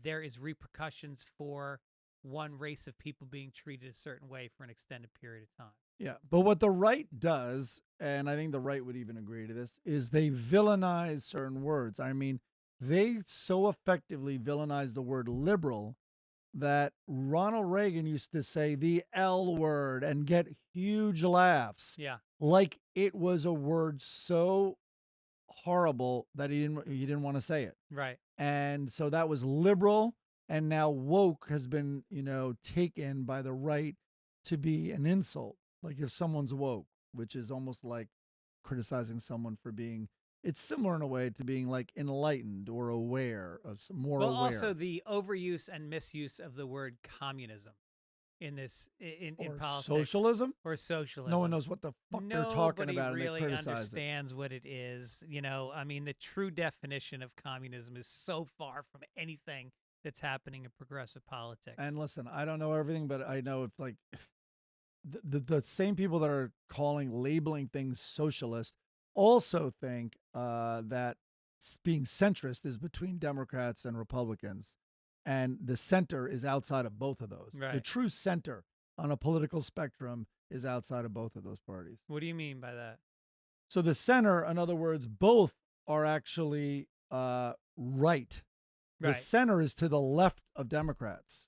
there is repercussions for one race of people being treated a certain way for an extended period of time. Yeah, but what the right does, and I think the right would even agree to this, is they villainize certain words. I mean, they so effectively villainized the word liberal that Ronald Reagan used to say the L word and get huge laughs. Yeah. Like it was a word so horrible that he didn't want to say it. Right. And so that was liberal, and now woke has been, taken by the right to be an insult. Like if someone's woke, which is almost like criticizing someone for being, it's similar in a way to being like enlightened or aware of more Well, aware. also the overuse and misuse of the word communism in this in or politics. socialism. Or socialism. No one knows what the fuck they're talking about, Nobody and really they criticize understands what it is. I mean, the true definition of communism is so far from anything that's happening in progressive politics. it. And listen, I don't know everything, but I know if like the same people that are labeling things socialist also think that being centrist is between Democrats and Republicans, and the center is outside of both of those. The Right. true center on a political spectrum is outside of both of those parties. What do you mean by that? So the center, in other words, both are actually right. The Right. center is to the left of Democrats.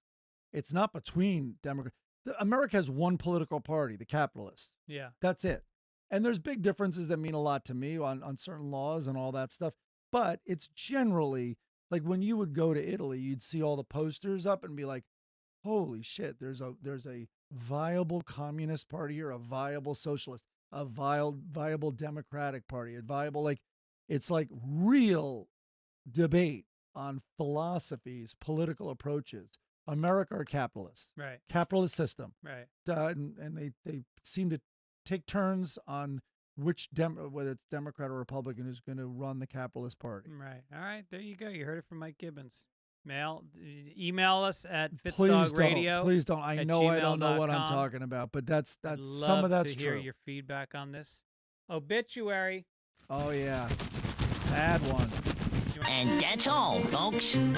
It's not between Democrats. America has one political party, the capitalists. Yeah. That's it. And there's big differences that mean a lot to me on certain laws and all that stuff. But it's generally like when you would go to Italy, you'd see all the posters up and be like, holy shit, there's a viable communist party or a viable socialist, a viable democratic party, a viable, like, it's like real debate on philosophies, political approaches. America are capitalist, Right. capitalist system. Right. And they seem to take turns on whether it's Democrat or Republican who's going to run the capitalist party. Right. All right. There you go. You heard it from Mike Gibbons. Email us at Please FitzDogRadio. please don't. I at know I don't know what I'm gmail.com. talking about, but that's Love some of that's to hear true. your feedback on this. Obituary. Oh yeah, sad one. And that's all, folks. Want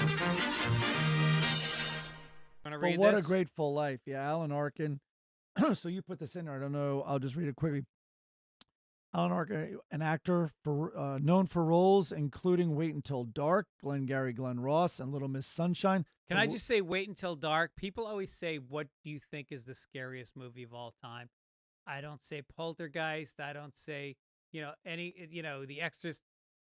to But read what this? a grateful life. Yeah, Alan Arkin. So you put this in there. I don't know. I'll just read it quickly. Alan Arkin, an actor known for roles including Wait Until Dark, Glengarry Glen Ross, and Little Miss Sunshine. Can I just say, Wait Until Dark? People always say, what do you think is the scariest movie of all time? I don't say Poltergeist. I don't say, The Exorcist.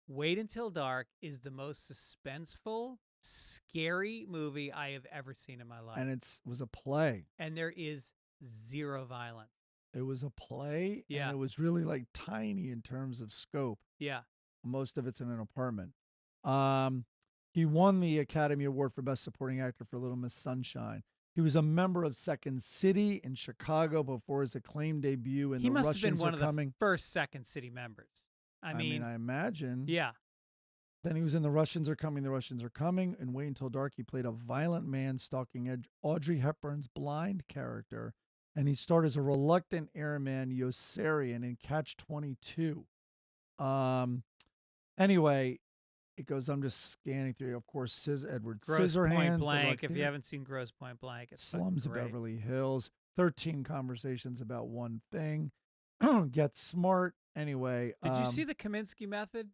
Wait Until Dark is the most suspenseful, scary movie I have ever seen in my life. And it was a play. And there is zero violence. It was a play. Yeah. And it was really like tiny in terms of scope. Yeah. Most of it's in an apartment. He won the Academy Award for Best Supporting Actor for Little Miss Sunshine. He was a member of Second City in Chicago before his acclaimed debut in He The must Russians have been one Are of the Coming. first Second City members. I mean, I imagine. yeah. Then he was in The Russians Are Coming, The Russians Are Coming. And Wait Until Dark, he played a violent man stalking Audrey Hepburn's blind character. And he starred as a reluctant airman, Yossarian, in Catch-22. Anyway, it goes, I'm just scanning through, of course, Edward Gross Scissorhands. Point The Blank. If you Rocketeer, haven't seen Gross Point Blank, it's fucking Slums of great. Beverly Hills, 13 Conversations About One Thing, Get Smart. Anyway. Did you see the Kaminsky Method?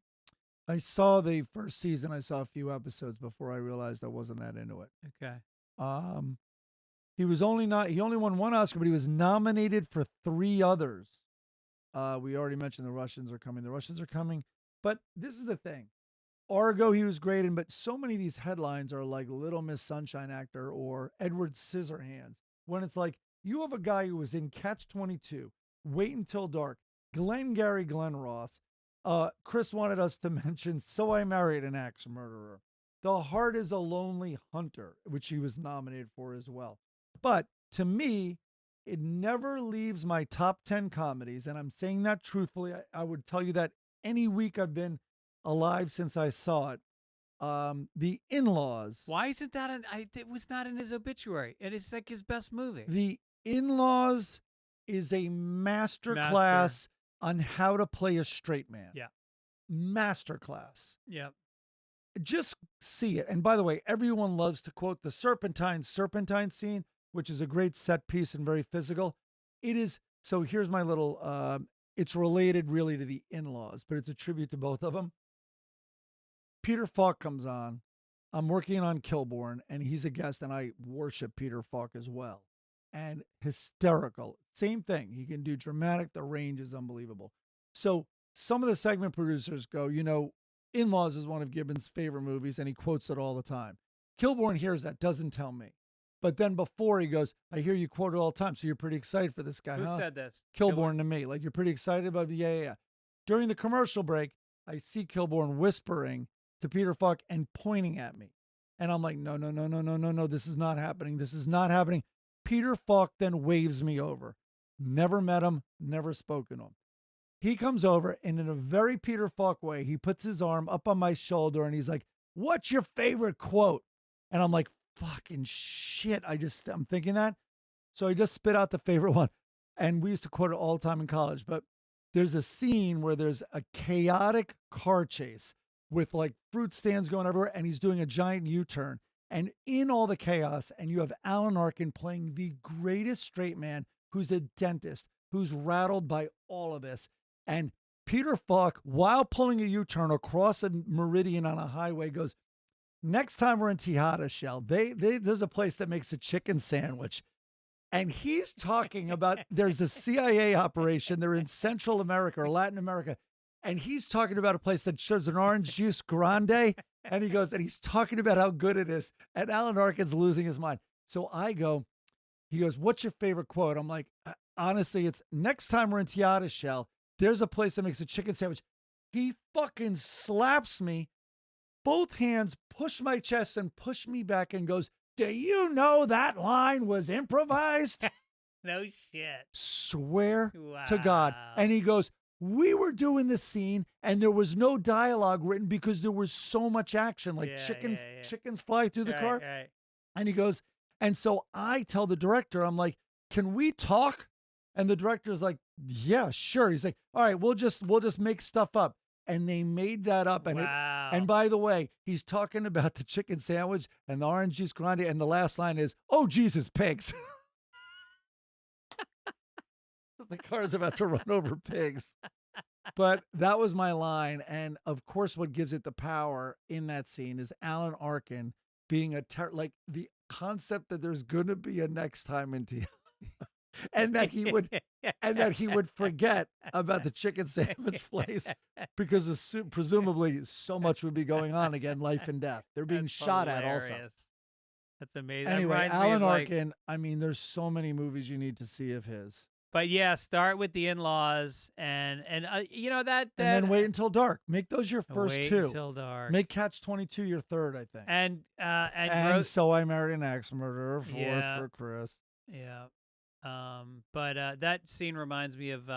I saw the first season. I saw a few episodes before I realized I wasn't that into it. Okay. He only won one Oscar, but he was nominated for 3 others. We already mentioned The Russians Are Coming. The Russians Are Coming. But this is the thing. Argo, he was great in, but so many of these headlines are like Little Miss Sunshine actor or Edward Scissorhands. When it's like, you have a guy who was in Catch-22, Wait Until Dark, Glengarry Glen Ross. Chris wanted us to mention So I Married an Axe Murderer. The Heart is a Lonely Hunter, which he was nominated for as well. But to me, it never leaves my top 10 comedies. And I'm saying that truthfully. I would tell you that any week I've been alive since I saw it. The In-Laws. Why isn't that? It was not in his obituary, and it's like his best movie. The In-Laws is a masterclass on how to play a straight man. Yeah. Masterclass. Yeah. Just see it. And by the way, everyone loves to quote the serpentine scene, which is a great set piece and very physical. It is. So here's my little, it's related really to the In-Laws, but it's a tribute to both of them. Peter Falk comes on. I'm working on Kilborn, and he's a guest, and I worship Peter Falk as well. And hysterical. Same thing. He can do dramatic. The range is unbelievable. So some of the segment producers go, In-Laws is one of Gibbons' favorite movies, and he quotes it all the time. Kilborn hears that, doesn't tell me. But then before he goes, I hear you quote it all the time, so you're pretty excited for this guy, Who huh? said this? Kilborn to me. Like, you're pretty excited about it? Yeah. During the commercial break, I see Kilborn whispering to Peter Falk and pointing at me. And I'm like, no, this is not happening. This is not happening. Peter Falk then waves me over. Never met him, never spoken to him. He comes over, and in a very Peter Falk way, he puts his arm up on my shoulder, and he's like, what's your favorite quote? And I'm like, fucking shit. I'm thinking that. So I just spit out the favorite one. And we used to quote it all the time in college. But there's a scene where there's a chaotic car chase with like fruit stands going everywhere, and he's doing a giant U-turn. And in all the chaos, and you have Alan Arkin playing the greatest straight man who's a dentist, who's rattled by all of this. And Peter Falk, while pulling a U-turn across a meridian on a highway, goes, next time we're in Tejada, Shell, there's a place that makes a chicken sandwich. And he's talking about there's a CIA operation. They're in Central America or Latin America. And he's talking about a place that serves an orange juice grande. And he goes, and he's talking about how good it is. And Alan Arkin's losing his mind. So he goes, what's your favorite quote? I'm like, honestly, it's next time we're in Tejada, Shell, there's a place that makes a chicken sandwich. He fucking slaps me. Both hands push my chest and push me back and goes, do you know that line was improvised? No shit. Swear to God. And he goes, we were doing this scene and there was no dialogue written because there was so much action, like chickens fly through the car. Right. And he goes, and so I tell the director, I'm like, can we talk? And the director's like, yeah, sure. He's like, all right, we'll just make stuff up. And they made that up. And and by the way, he's talking about the chicken sandwich and the orange juice grande. And the last line is, oh, Jesus, pigs. The car's about to run over pigs. But that was my line. And of course, what gives it the power in that scene is Alan Arkin being like the concept that there's going to be a next time in T. And that he would forget about the chicken sandwich place because presumably so much would be going on again, life and death. They're being shot at also. That's amazing. Anyway, Alan Arkin, I mean, there's so many movies you need to see of his. But yeah, start with the In-Laws and you know that and then wait until dark. Make those your first two. Wait until dark. Make Catch-22 your third, I think. And So I Married an Axe Murderer, fourth for Chris. Yeah. But that scene reminds me of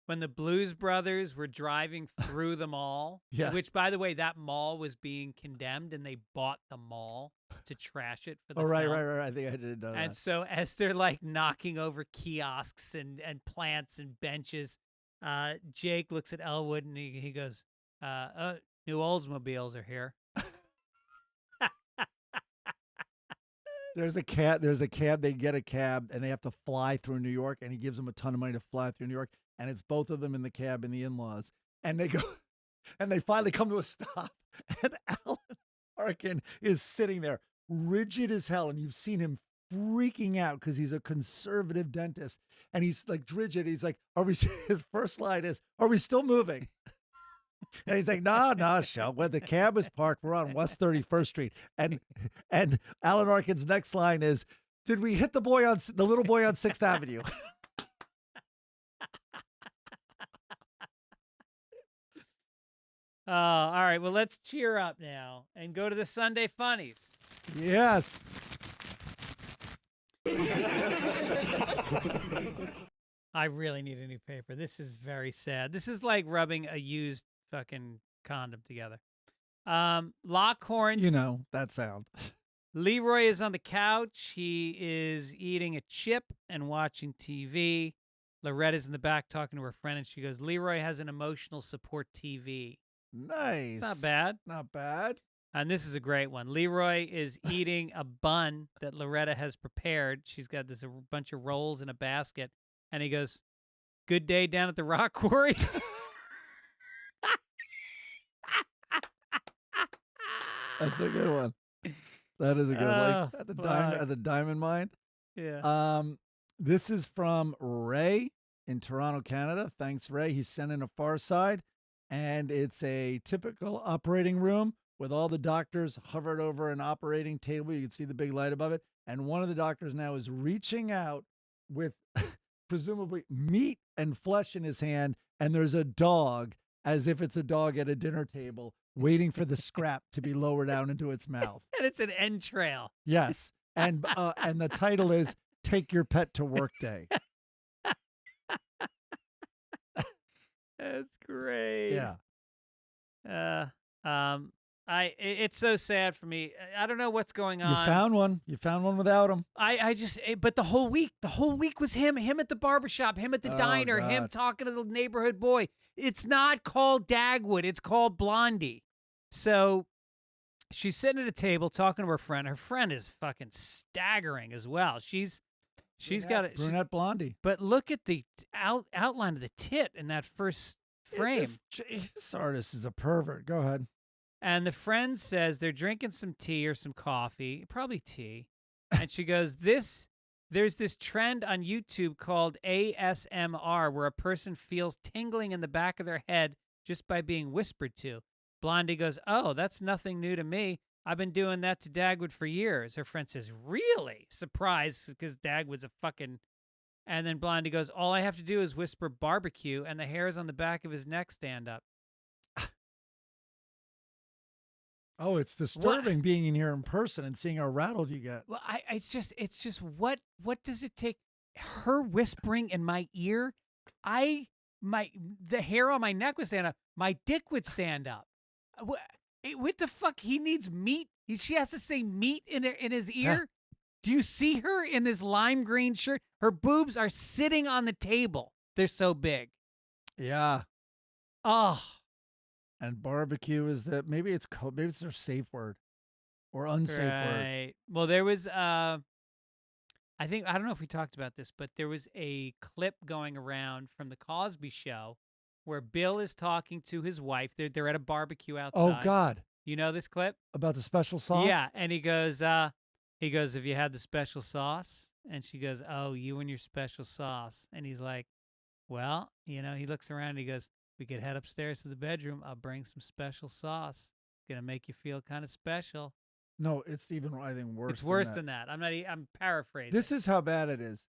when the Blues Brothers were driving through the mall, which, by the way, that mall was being condemned, and they bought the mall to trash it for the film. Right. I think I did know that. And so as they're like knocking over kiosks and plants and benches, Jake looks at Elwood and he goes, new Oldsmobiles are here. There's a cab. They get a cab and they have to fly through New York, and he gives them a ton of money to fly through New York. And it's both of them in the cab in the In-Laws. And they go, and they finally come to a stop. And Alan Arkin is sitting there, rigid as hell. And you've seen him freaking out because he's a conservative dentist. And he's like rigid. He's like, his first line is, are we still moving? And he's like, no, Shell. When the cab is parked, we're on West 31st Street. And Alan Arkin's next line is, did we hit the little boy on 6th Avenue? All right. Well, let's cheer up now and go to the Sunday Funnies. Yes. I really need a new paper. This is very sad. This is like rubbing a used fucking condom together. Lockhorns. You know, that sound. Leroy is on the couch. He is eating a chip and watching TV. Loretta's in the back talking to her friend, and she goes, Leroy has an emotional support TV. Nice. It's not bad. Not bad. And this is a great one. Leroy is eating a bun that Loretta has prepared. She's got a bunch of rolls in a basket. And he goes, good day down at the rock quarry. That's a good one. That is a good one. Oh, Like fuck. at the diamond mine. Yeah. This is from Ray in Toronto, Canada. Thanks, Ray. He's sent in a Far Side, and it's a typical operating room with all the doctors hovered over an operating table. You can see the big light above it. And one of the doctors now is reaching out with presumably meat and flesh in his hand. And there's a dog, as if it's a dog at a dinner table, waiting for the scrap to be lowered down into its mouth. And it's an entrail. Yes. And the title is Take Your Pet to Work Day. That's great. Yeah. It's so sad for me. I don't know what's going on. You found one. You found one without him. But the whole week was him at the barbershop, him at the diner, him God. talking to the neighborhood boy. It's not called Dagwood. It's called Blondie. So she's sitting at a table talking to her friend. Her friend is fucking staggering as well. She's got it. Brunette Blondie. But look at the outline of the tit in that first frame. This artist is a pervert. Go ahead. And the friend says they're drinking some tea or some coffee, probably tea. And she goes, there's this trend on YouTube called ASMR where a person feels tingling in the back of their head just by being whispered to. Blondie goes, oh, that's nothing new to me. I've been doing that to Dagwood for years. Her friend says, really? Surprised because Dagwood's a fucking... And then Blondie goes, all I have to do is whisper barbecue and the hairs on the back of his neck stand up. Oh, it's disturbing being in here in person and seeing how rattled you get. Well, it's just what does it take? Her whispering in my ear, the hair on my neck would stand up. My dick would stand up. What the fuck? He needs meat. She has to say meat in his ear. Do you see her in this lime green shirt? Her boobs are sitting on the table. They're so big. Yeah. Oh. And barbecue is maybe it's their safe word or unsafe word. Well, there was I don't know if we talked about this, but there was a clip going around from the Cosby Show where Bill is talking to his wife. They're at a barbecue outside. Oh God. You know this clip? About the special sauce? Yeah, and he goes, have you had the special sauce? And she goes, oh, you and your special sauce. And he's like, well, he looks around and he goes, we could head upstairs to the bedroom. I'll bring some special sauce. Gonna make you feel kind of special. No, it's even, I think, worse. It's worse than that. I'm paraphrasing. This is how bad it is.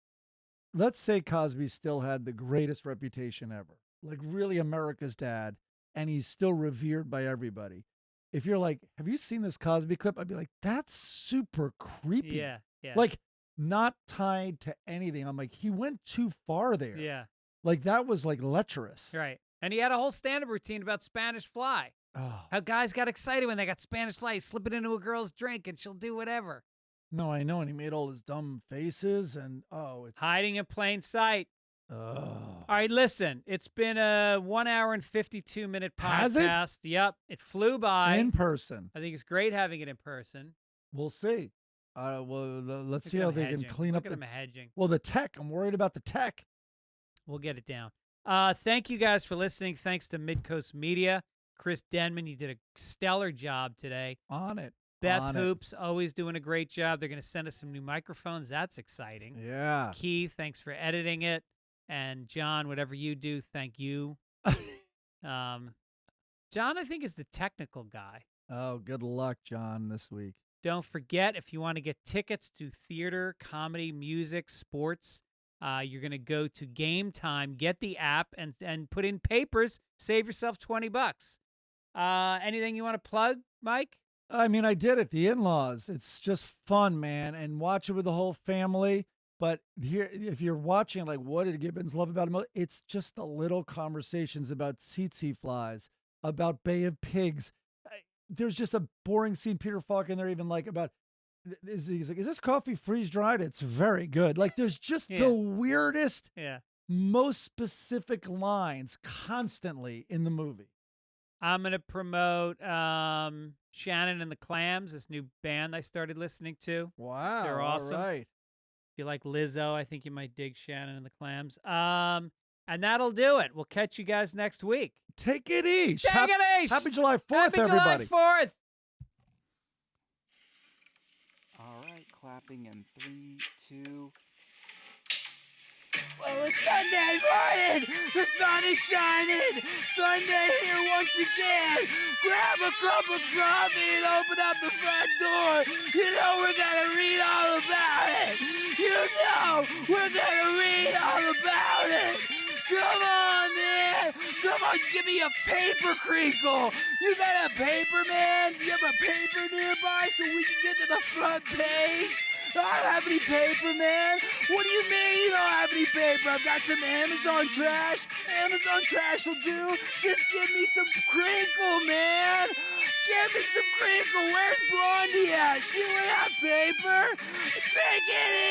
Let's say Cosby still had the greatest reputation ever, like really America's dad, and he's still revered by everybody. If you're like, have you seen this Cosby clip? I'd be like, that's super creepy. Yeah. Like, not tied to anything. I'm like, he went too far there. Yeah. Like, that was like lecherous. Right. And he had a whole stand-up routine about Spanish Fly. Oh. How guys got excited when they got Spanish Fly. You slip it into a girl's drink and she'll do whatever. No, I know. And he made all his dumb faces and, it's... Hiding in plain sight. Oh. All right, listen. It's been a 1 hour and 52-minute podcast. Has it? Yep. It flew by. In person. I think it's great having it in person. We'll see. Let's see Look how at they them can hedging. clean Look up at the... them hedging. Well, the tech. I'm worried about the tech. We'll get it down. Thank you guys for listening. Thanks to Midcoast Media. Chris Denman, you did a stellar job today. On it. Beth Hoops, always doing a great job. They're going to send us some new microphones. That's exciting. Yeah. Keith, thanks for editing it. And John, whatever you do, thank you. John, I think, is the technical guy. Oh, good luck, John, this week. Don't forget, if you want to get tickets to theater, comedy, music, sports, you're going to go to Game Time, get the app, and put in papers. Save yourself $20. Anything you want to plug, Mike? I mean, I did it. The In-Laws. It's just fun, man, and watch it with the whole family. But here, if you're watching, like, what did Gibbons love about it? It's just the little conversations about tsetse flies, about Bay of Pigs. There's just a boring scene. Peter Falk in there, even like about. He's like, is this coffee freeze dried? It's very good. Like, there's just the weirdest, most specific lines constantly in the movie. I'm going to promote Shannon and the Clams, this new band I started listening to. Wow. They're awesome. All right. If you like Lizzo, I think you might dig Shannon and the Clams. And that'll do it. We'll catch you guys next week. Take it easy. Take it easy. Happy July 4th, Happy everybody. July 4th. clapping in 3, 2. Well, it's Sunday morning. The sun is shining. Sunday here once again. Grab a cup of coffee and open up the front door. You know we're gonna read all about it. You know we're gonna read all about it. Come on, man. Come on, give me a paper crinkle. You got a paper, man? Do you have a paper nearby so we can get to the front page? I don't have any paper, man. What do you mean you don't have any paper? I've got some Amazon trash. Amazon trash will do. Just give me some crinkle, man. Give me some crinkle. Where's Blondie at? She would have paper. Take it